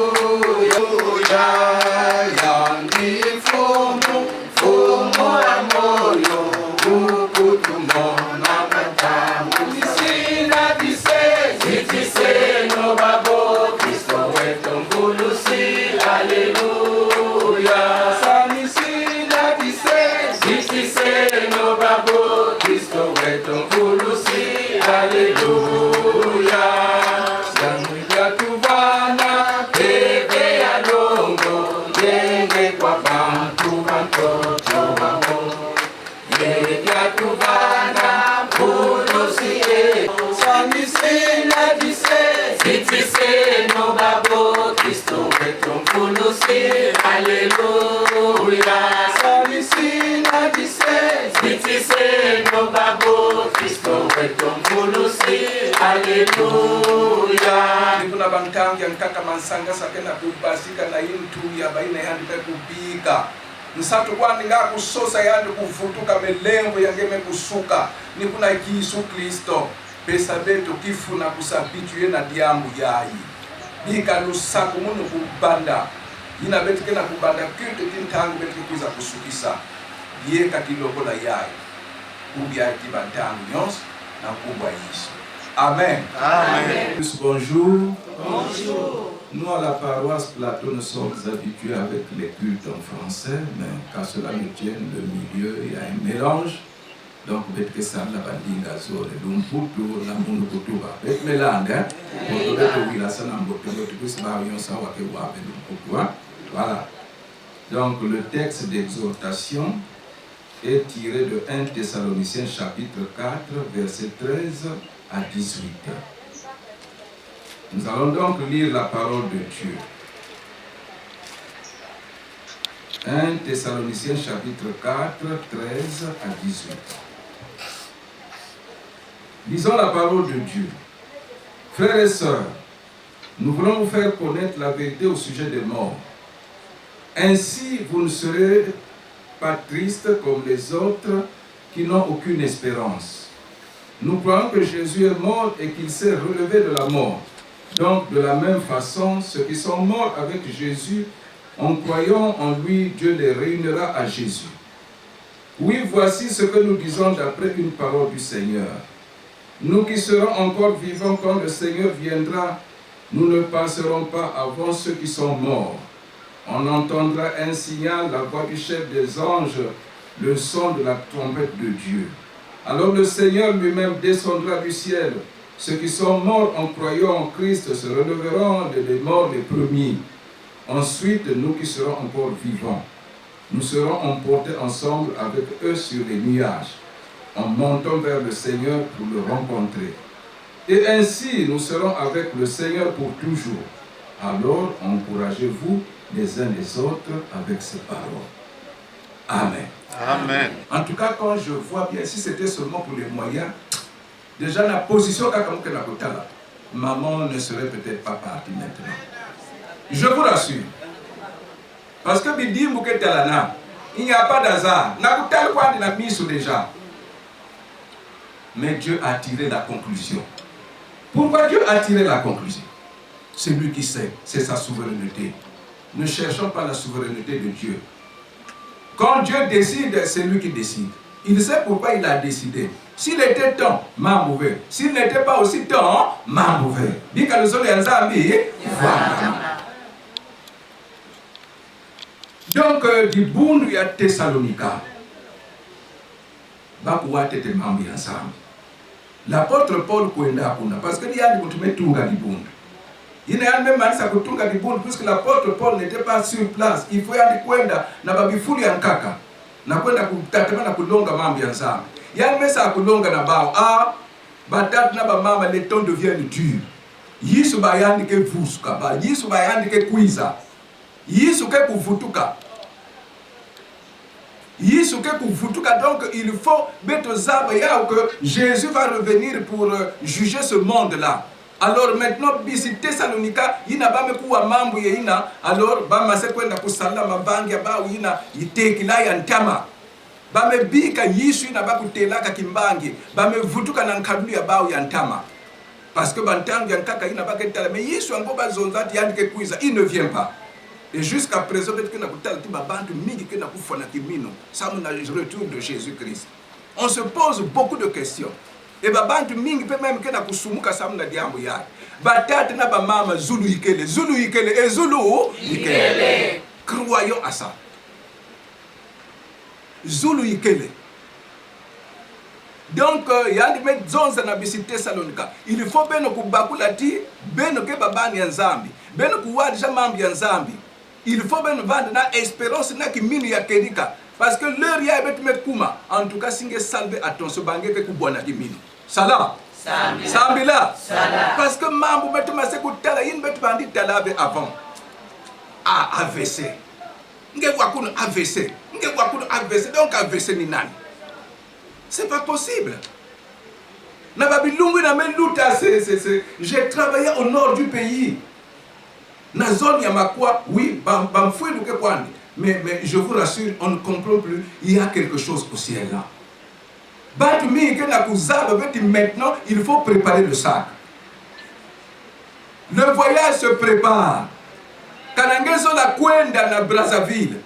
Kuna bantangi nkaka mansanga sakena kubasika na yintu ya baina yandi pe kubika nsatu kwani nga kusosa yandi kuvutuka melembo yangeme kusuka ni kuna Yesu Kristo pesa beto kifuna kusabitu yena diamu yayi bika lusaku munu kubanda ina betu kena kubanda kitu tintangu betu kuza kusukisa yeka kilogo la yayi kubya kibantangu nyos na kubwa Yesu. Amen. Amen. Bonjour. Bonjour. Nous, à la paroisse Plateau, nous sommes habitués avec les cultes en français, mais qu'à cela ne tienne, le milieu, il y a un mélange. Donc, peut-être que ça, la bandinga, sur le lumputu, la munukutuba. Peut-être mélange, hein? Pour que la sana mbote, tu puisses marier ça, ou que wabe lumputu. Voilà. Donc, le texte d'exhortation est tiré de 1 Thessaloniciens chapitre 4, verset 13 à 18. Nous allons donc lire la parole de Dieu. 1 Thessaloniciens chapitre 4, 13 à 18. Lisons la parole de Dieu. Frères et sœurs, nous voulons vous faire connaître la vérité au sujet des morts. Ainsi, vous ne serez pas tristes comme les autres qui n'ont aucune espérance. Nous croyons que Jésus est mort et qu'il s'est relevé de la mort. Donc, de la même façon, ceux qui sont morts avec Jésus, en croyant en lui, Dieu les réunira à Jésus. Oui, voici ce que nous disons d'après une parole du Seigneur. Nous qui serons encore vivants quand le Seigneur viendra, nous ne passerons pas avant ceux qui sont morts. On entendra un signal, la voix du chef des anges, le son de la trompette de Dieu. Alors le Seigneur lui-même descendra du ciel. Ceux qui sont morts en croyant en Christ se releveront des morts les premiers. Ensuite, nous qui serons encore vivants, nous serons emportés ensemble avec eux sur les nuages, en montant vers le Seigneur pour le rencontrer. Et ainsi, nous serons avec le Seigneur pour toujours. Alors, encouragez-vous les uns les autres avec ces paroles. Amen. Amen. En tout cas, quand je vois bien, si c'était seulement pour les moyens, déjà la position maman ne serait peut-être pas partie maintenant. Je vous rassure. Parce que il n'y a pas d'hasard. Déjà. Mais Dieu a tiré la conclusion. Pourquoi Dieu a tiré la conclusion? C'est lui qui sait, c'est sa souveraineté. Ne cherchons pas la souveraineté de Dieu. Quand Dieu décide, c'est lui qui décide. Il sait pourquoi il a décidé. S'il était temps, ma mauvais. S'il n'était pas aussi temps, ma mauvais. Donc, du bon, il y a Thessalonica. L'apôtre Paul Kwenda, parce que il y a des Tunga du bon. Il n'y a même pas de Tunga du bon, puisque l'apôtre Paul n'était pas sur place. Il faut y aller Kwenda, na babifuli yankaka. Na kwenda kutatama na kulonga mambo ya nzambe. Yani mesa kulonga na bao. Ah, batatu na ba mama le temps devient dur. Yisu bayandi ke vusuka ba, yisu bayandi ke kuiza. Yisu ke kuvutuka. Yisu ke kuvutuka, donc il faut beto zaba ya que Jésus va revenir pour juger ce monde-là. Alors maintenant, bisi Thessalonica, ina bame kuwa mambo ye ina, alors bama se kwenda kusala mabangi ba ina itekila ya ntama. Bame bika Yesu ina ba kutelaka kimbangi, bame vutuka na nkadulu ya bao ya ntama. Parce que bantangu ya nkaka ina ba ketala, mais Yesu ango ba zonzati yandike kuiza, il ne vient pas. Et jusqu'à présent, ça me retour de Jésus-Christ. On se pose beaucoup de questions. Et babantu mingi pe même kena kusumuka samna diambo ya. Batata na ba mama Zulu ikele et Zulu ikele. Croyons à ça. Zulu ikele. Donc yandi met zonza na bisite Thessalonica. Il faut beno kubakulati beno ke babani ya Nzambi. Beno kuwadja mambi ya Nzambi. Il faut beno vendre na espérance na kiminu ya kerika. Parce que l'heure ya bet met kuma. En tout cas singe salve attention bange ke kubona kiminu. Salam. Sambila. Parce que mambu bet mase kutala yin bet bandi talave avant. Ah, AVC. Nge wakuno AVC. Nge wakuno AVC. Donc AVC ni nani? C'est pas possible. J'ai travaillé au nord du pays. Na zone Yamakwa, oui, mais je vous rassure, on ne comprend plus. Il y a quelque chose au ciel là. Maintenant, il faut préparer le sac. Le voyage se prépare. Kanangezo la Kwenda na Brazzaville.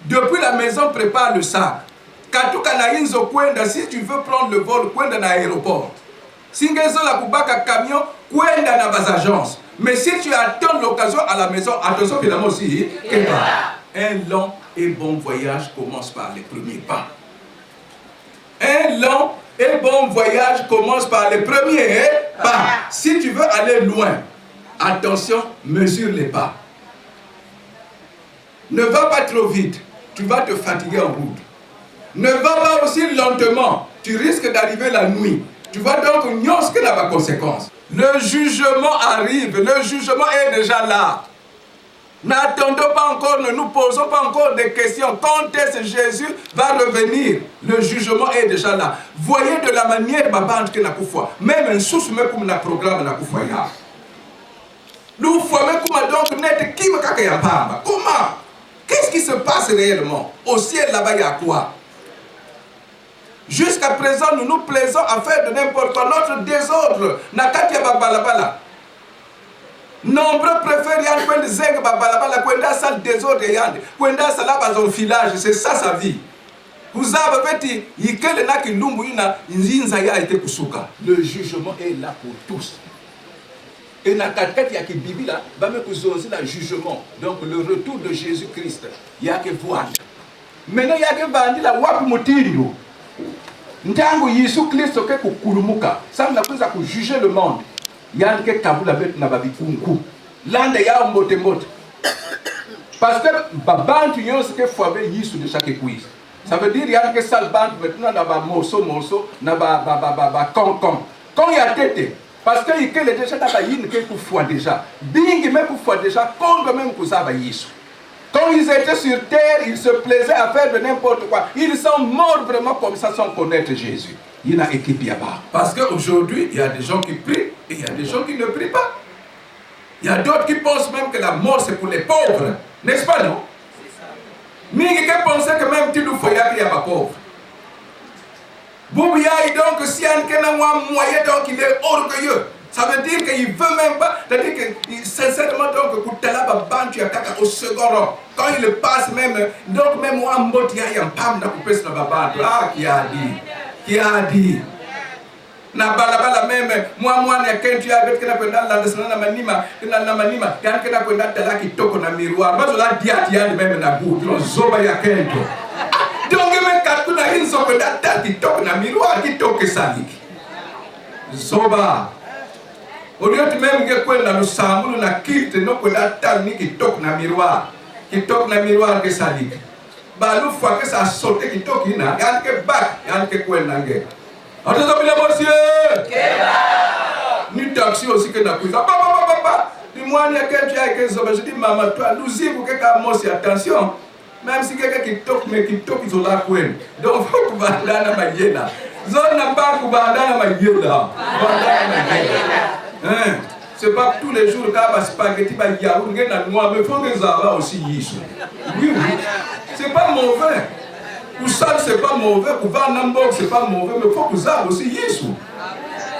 Depuis la maison, prépare le sac. Katuka na inzo Kwenda, si tu veux prendre le vol, Kwenda na aéroport. Singezo la Kubaka camion, Kwenda na bas agence. Mais si tu attends l'occasion à la maison, attention finalement aussi, un long et bon voyage commence par les premiers pas. Un long et bon voyage commence par les premiers pas. Si tu veux aller loin, attention, mesure les pas. Ne va pas trop vite, tu vas te fatiguer en route. Ne va pas aussi lentement, tu risques d'arriver la nuit. Tu vas donc ignorer que la conséquence. Le jugement arrive, le jugement est déjà là. N'attendons pas encore, ne nous posons pas encore des questions. Quand est-ce que Jésus va revenir? Le jugement est déjà là. Voyez de la manière que nous avons même un sous comme un programme nous avons. Nous donc net qui comment? Qu'est-ce qui se passe réellement? Au ciel là-bas, il y a quoi? Jusqu'à présent, nous nous plaisons à faire de n'importe quoi. Notre désordre, Nakatia Babalabala. Nombreux préfèrent Yann Kwende Zeng Babalabala, Kwenda Sal désordre Yann, Kwenda Salaba son filage, c'est ça sa vie. Vous avez dit, Yikele Naki Lumbuina, Nzinzaya a été Kusuka. Le jugement est là pour tous. Et Nakatet Yaki Bibi là, va me kuzozi le jugement. Donc le retour de Jésus-Christ, Yaki Voile. Maintenant, Yaki Bandi la Wapi Motindo. Ntango Yesu Kristo ke kukulumuka samna kuza kujuger le monde yanke kabula bet na babikunku lande ya mbote mbote parce que babantu yonse ke foabe Yesu de chaque quiz ça veut dire yanke salbant maintenant na ba moso na ba kon quand ya tete parce que il est déjà na ba yin ke ku fois déjà bingi même ku fois déjà quand même ku za ba Yesu. Quand ils étaient sur terre, ils se plaisaient à faire de n'importe quoi. Ils sont morts vraiment comme ça sans connaître Jésus. Il y a une équipe là-bas. Parce qu'aujourd'hui, il y a des gens qui prient et il y a des gens qui ne prient pas. Il y a d'autres qui pensent même que la mort c'est pour les pauvres. N'est-ce pas, non? Mais qui pensaient que même tu nous fais qu'il y a pas pauvre. Boubia, donc, si un moyen, donc il est orgueilleux. Ça veut dire qu'il ne veut même pas, c'est-à-dire que sincèrement, donc, au second rang, quand il passe même, donc même moi, il y a un pam dans le ah, qui a dit, na balabala même, moi, quand tu as avec la manima, quand tu as kwenda tala qui toque na miroir, moi, je l'ai dit à même na bout, zoba ya kento. Donc, même quand tu as une zoba qui toque na miroir, qui toque saliki. Zoba. Au lieu de même que dans le sambou, na quitte, non que la tani qui toque na miroir que ça dit. Bah nous fois que ça saute qui toque na, y'a que bac, y'a que quoi n'angue. Attention bien monsieur. Ni taxi aussi que na kuza. Papa. Dis-moi il y a quelqu'un qui est je dis maman toi nous y vous que attention. Même si quelqu'un qui toque mais qui toque ils ont la quoi. Donc faut que va na mayela. Zone na pas que va na mayela. C'est pas tous les jours qu'il y a des spaghettis, il y a des noix, mais il faut que ça aussi Yesu. Oui, c'est pas mauvais. Pour ça, c'est pas mauvais. Pour voir Nambok, c'est pas mauvais, mais il faut que ça aussi Yesu.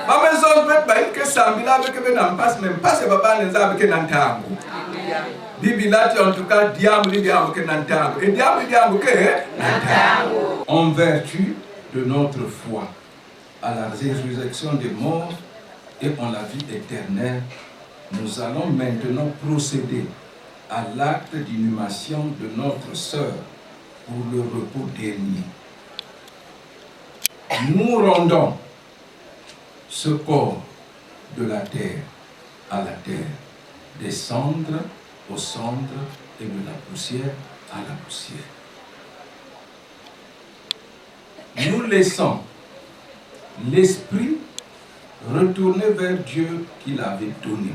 Ma maison, peut-être que ça, mais là, avec un passe, même pas, c'est pas un avec un tango. Bibilati en tout cas, diable que nantango. Et diable que nantango. En vertu de notre foi à la résurrection des morts et en la vie éternelle, nous allons maintenant procéder à l'acte d'inhumation de notre sœur pour le repos dernier. Nous rendons ce corps de la terre à la terre, des cendres aux cendres et de la poussière à la poussière. Nous laissons l'esprit retourner vers Dieu qui l'avait donné.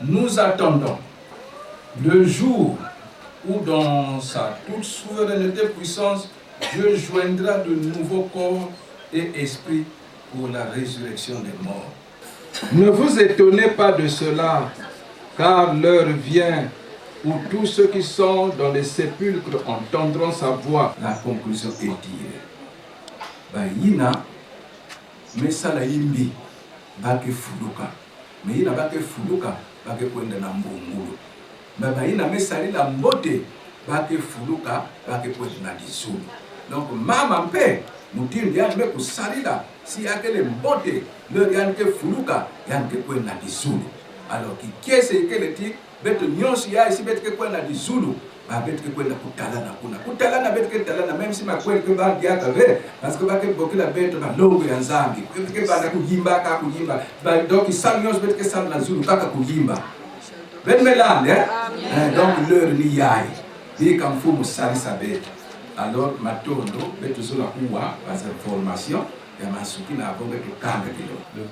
Nous attendons le jour où dans sa toute souveraineté puissance, Dieu joindra de nouveaux corps et esprits pour la résurrection des morts. Ne vous étonnez pas de cela, car l'heure vient où tous ceux qui sont dans les sépulcres entendront sa voix. La conclusion est dire, Bayina, mesala yimbi, bake fuluka. Mais yina bake fuluka, bake kwenda na mbungulu. Bayina mesali la mbote, bake fuluka, bake kwenda na disulu. Donc mama mpe, mutindi yanme kusalila, si yake le mbote, le yanke fuluka, yanke kwenda disulu. Alors qui est-ce que le dit, bête nyonsi ya ici bête que kwenda disulu. Bête que kwenda kutalana kuna. Kutalana bête que talana, même si ma kwenda que ba diaka ve, parce que ba que beaucoup la bête na longo ya nzambi. Que ba na kuyimba ka kuyimba. Ba donc il sal nyonsi bête que sal na zulu kaka kuyimba. Bête melande, hein? Donc l'heure ni yai. Dit comme faut mu sali sa bête. Alors matondo bête zola kuwa pas information. Le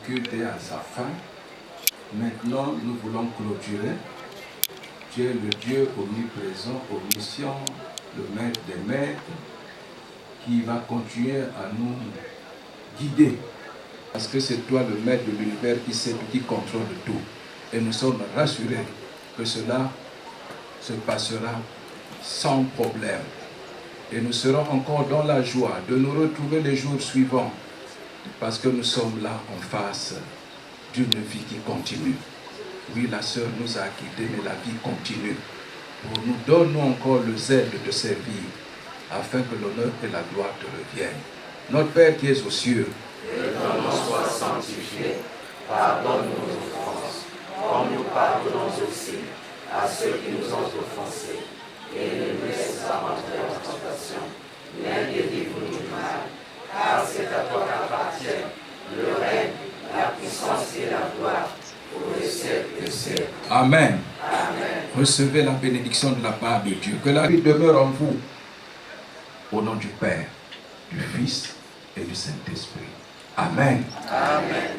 culte est à sa fin. Maintenant, nous voulons clôturer. Tu es le Dieu omniprésent, omniscient, le maître des maîtres, qui va continuer à nous guider. Parce que c'est toi le maître de l'univers qui sait tout, qui contrôle tout. Et nous sommes rassurés que cela se passera sans problème. Et nous serons encore dans la joie de nous retrouver les jours suivants. Parce que nous sommes là en face d'une vie qui continue. Oui, la sœur nous a quittés, mais la vie continue. Pour nous, donne-nous encore le zèle de te servir, afin que l'honneur et la gloire te reviennent. Notre Père qui es aux cieux, que ton nom soit sanctifié, pardonne-nous nos offenses, comme nous pardonnons aussi à ceux qui nous ont offensés, et ne nous laisse pas entrer en tentation, mais délivre-nous du mal. Car c'est à toi qu'appartient le règne, la puissance et la gloire pour les siècles des siècles. Amen. Amen. Recevez la bénédiction de la part de Dieu. Que la vie demeure en vous. Au nom du Père, du Fils et du Saint-Esprit. Amen. Amen.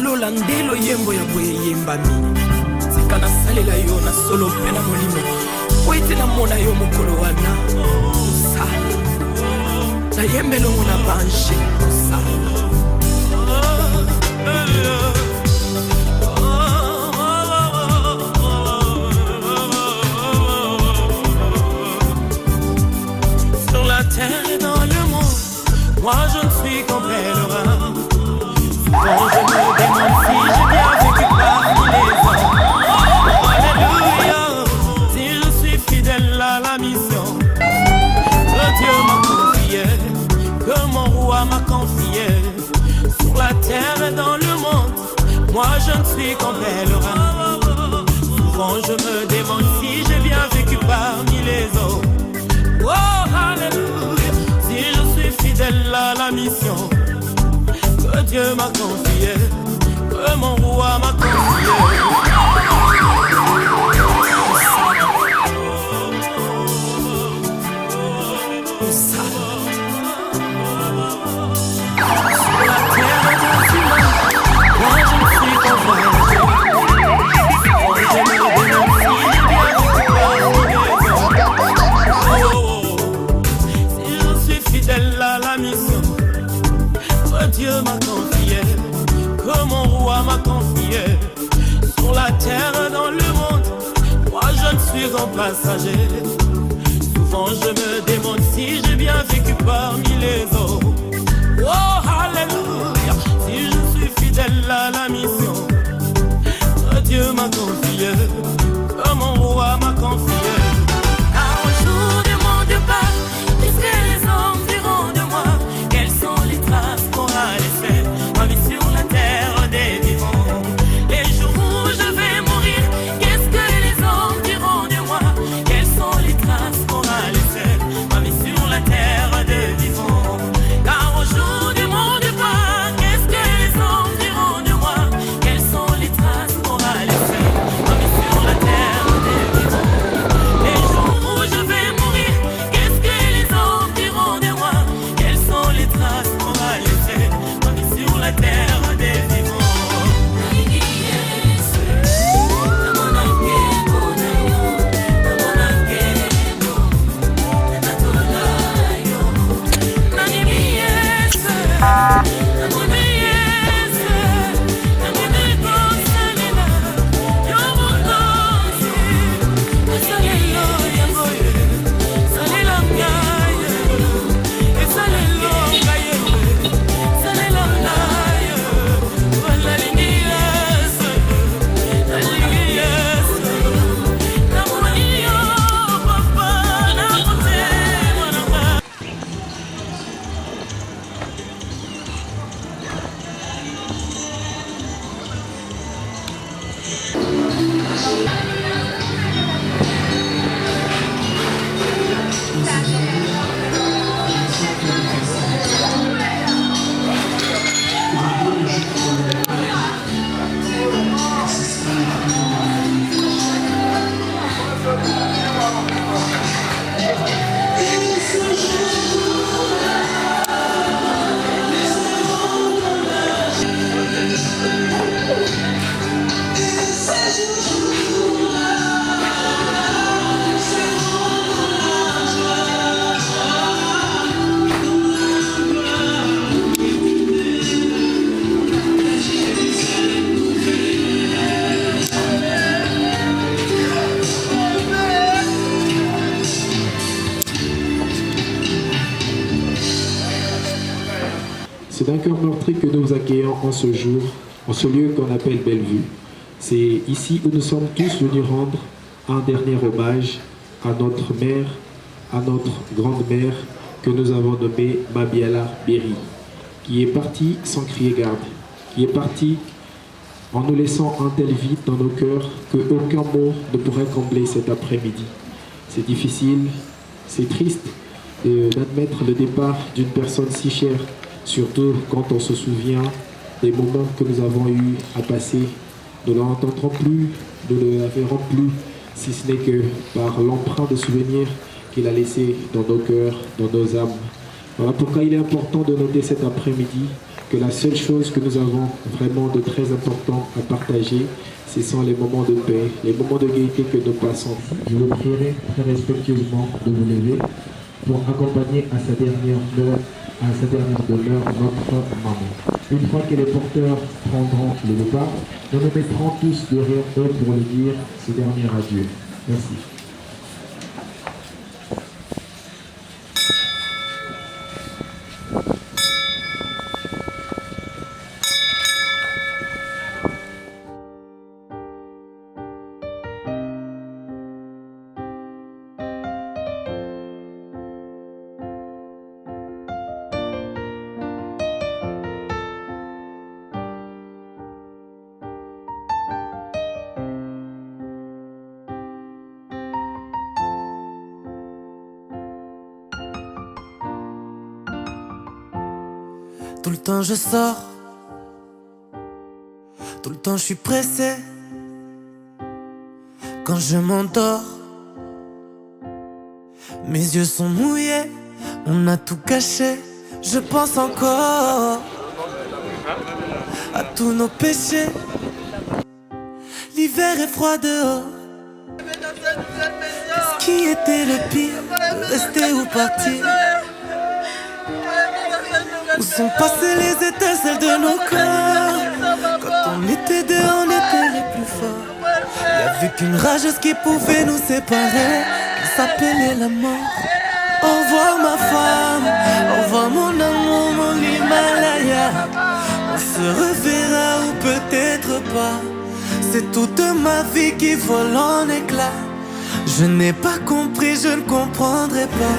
nalola ndelo yembo ya boye yembami sika nasalela yo na solo mpe na molimo po ete namona yo mokolo wana mosala nayembelongo na bange mosala sur la terre et dans le monde, moi je ne suis qu'un pèlerin. Souvent je me demande si j'ai bien vécu parmi les hommes. Alléluia, si je suis fidèle à la mission que Dieu m'a confiée, que mon roi m'a confiée. Sur la terre et dans le monde, moi je ne suis qu'un pèlerin. Souvent je me demande si j'ai bien vécu parmi les hommes. Oh, alléluia, si je suis fidèle à la mission que Dieu m'a confiée, que mon roi m'a confiée. Sur la terre et dans le monde, moi je ne suis qu'un voyageur. Je me demande si j'ai bien vécu parmi les hommes. Fidèle à la mission que Dieu m'a confiée, que mon roi m'a confiée. Sur la terre et dans le monde, moi je ne suis qu'un passager. Souvent je me demande si j'ai bien vécu parmi les hommes. Oh alléluia, si je suis fidèle à la mission que Dieu m'a confiée, que mon roi m'a confiée. Car au jour de mon départ, qu'est-ce que les hommes diront de moi? Quelles sont les traces qu'aura laissées ma vie sur la terre des vivants? Les jours où je vais mourir, qu'est-ce que les hommes diront de moi? Quelles sont les traces qu'aura laissées ma vie sur la terre des vivants? Car au jour de mon départ, qu'est-ce que les hommes diront de moi? Quelles sont les traces qu'aura laissées ma vie sur la terre des vivants? Les jours où je vais mourir, qu'est-ce que les hommes diront de moi? Quelles sont les traces qu'aura laissées ma vie sur la terre des vivants? C'est d'un cœur meurtri que nous vous accueillons en ce jour, en ce lieu qu'on appelle Bellevue. C'est ici où nous sommes tous venus rendre un dernier hommage à notre mère, à notre grande-mère que nous avons nommée Mabiala Berry, qui est partie sans crier garde, qui est partie en nous laissant un tel vide dans nos cœurs que aucun mot ne pourrait combler cet après-midi. C'est difficile, c'est triste d'admettre le départ d'une personne si chère, surtout quand on se souvient des moments que nous avons eu à passer. Nous ne l'entendrons plus, nous ne la verrons plus, si ce n'est que par l'empreinte de souvenirs qu'il a laissé dans nos cœurs, dans nos âmes. Voilà pourquoi il est important de noter cet après-midi que la seule chose que nous avons vraiment de très important à partager, ce sont les moments de paix, les moments de gaieté que nous passons. Je vous prierai très respectueusement de vous lever pour accompagner à sa dernière demeure notre maman. Une fois que les porteurs prendront le départ, nous nous mettrons tous derrière eux pour lui dire ce dernier adieu. Merci. Tout le temps je sors, tout le temps je suis pressé. Quand je m'endors, mes yeux sont mouillés, on a tout caché. Je pense encore à tous nos péchés. L'hiver est froid dehors. Qu'est-ce qui était le pire, de rester ou partir? Où sont passées les étincelles de nos corps? Quand on était deux, on était les plus forts. Y'avait qu'une rageuse qui pouvait nous séparer, elle s'appelait la mort. Au revoir ma femme, au revoir mon amour, mon Himalaya. On se reverra ou peut-être pas. C'est toute ma vie qui vole en éclats. Je n'ai pas compris, je ne comprendrai pas.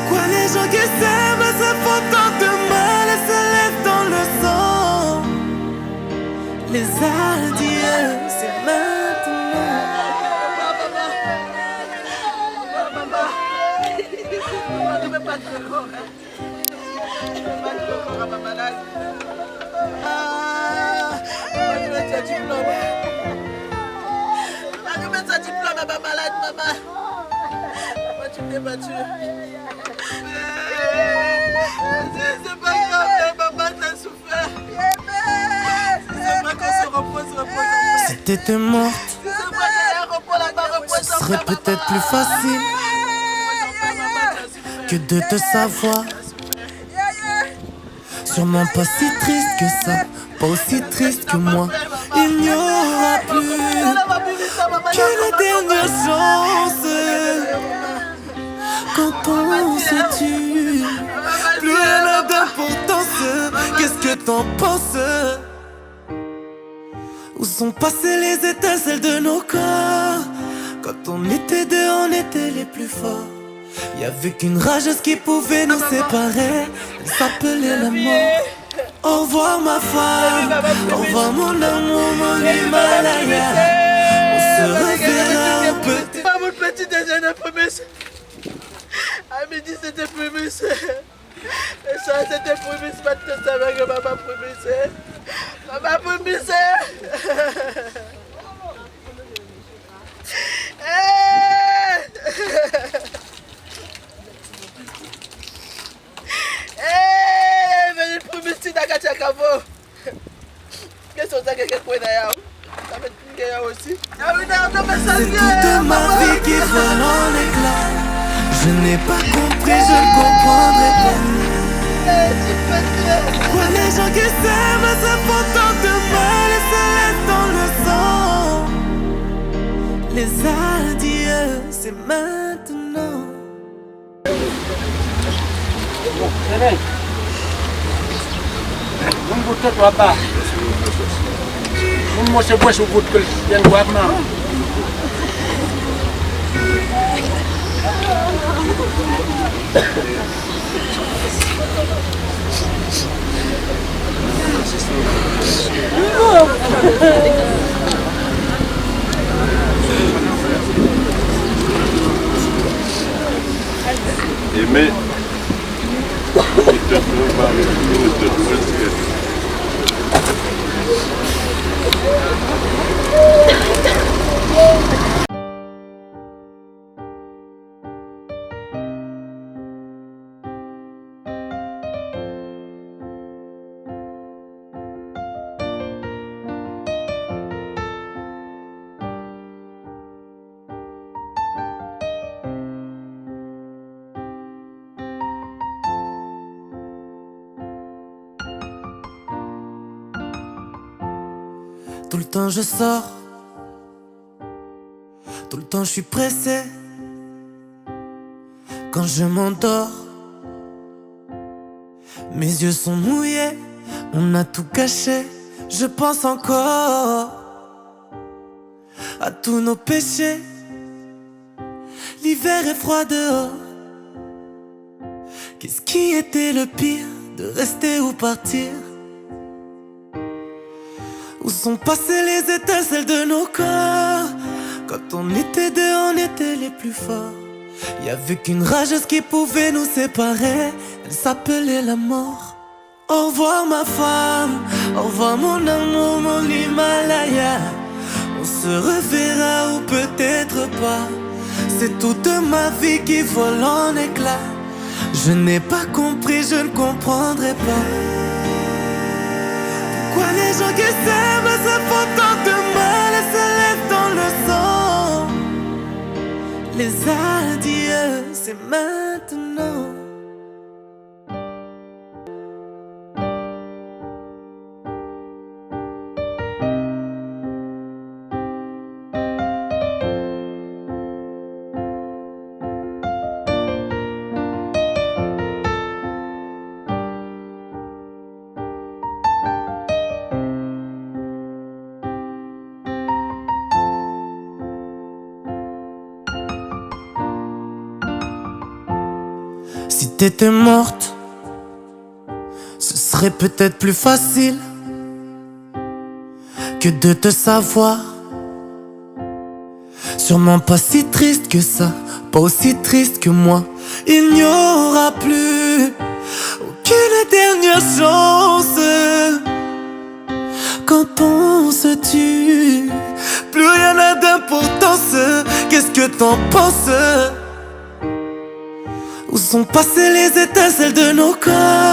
Pourquoi les gens qui s'aiment se font tant de mal et se laissent dans le sang? Les adieux, c'est maintenant. Tu t'es battu. C'est pas grave, maman, t'as souffert. C'est vrai qu'on se repose. Si t'étais morte, ce serait peut-être plus facile que de te savoir. Sûrement pas si triste que ça, pas aussi triste que moi. Il n'y aura plus que la dernière chance. Quand on se tue, plus rien n'a d'importance. Qu'est-ce que t'en penses? Où sont passées les étincelles de nos corps? Quand on était deux, on était les plus forts. Y'avait qu'une rageuse qui pouvait nous séparer, elle s'appelait la mort. Au revoir ma femme, au revoir mon amour, mon Himalaya. On se reverra un peu. Mon petit déjeuner promis. À midi c'était promis. Et ça c'était promis. Maintenant ça va que maman promis. Maman promis. Venez promis si t'as gâché à Cavo. Qu'est-ce que t'as gâché pour d'ailleurs? Ça va être une aussi. C'est toute ma vie qui vole en éclats. Je n'ai pas compris, je ne comprendrai pas. Pourquoi les gens qui s'aiment se font tant de mal et se laissent dans le sang? Les adieux, c'est maintenant. Réveille. Mungu toto hapa. Mungu mose bwe subut kul yang buat mam. Aimer, il te trouve il te presque. Tout le temps je sors, tout le temps je suis pressé. Quand je m'endors, mes yeux sont mouillés, on a tout caché. Je pense encore à tous nos péchés. L'hiver est froid dehors. Qu'est-ce qui était le pire, de rester ou partir? Où sont passées les étincelles de nos corps? Quand on était deux, on était les plus forts. Y'avait qu'une rageuse qui pouvait nous séparer. Elle s'appelait la mort. Au revoir ma femme, au revoir mon amour, mon Himalaya. On se reverra ou peut-être pas. C'est toute ma vie qui vole en éclats. Je n'ai pas compris, je ne comprendrai pas. Pourquoi les gens qui s'aiment se font tant de mal et se laissent dans le sang? Les adieux, c'est maintenant. Si t'étais morte, ce serait peut-être plus facile que de te savoir. Sûrement pas si triste que ça, pas aussi triste que moi. Il n'y aura plus aucune dernière chance. Quand on se tue, plus rien n'a d'importance. Qu'est-ce que t'en penses? Où sont passées les étincelles de nos corps?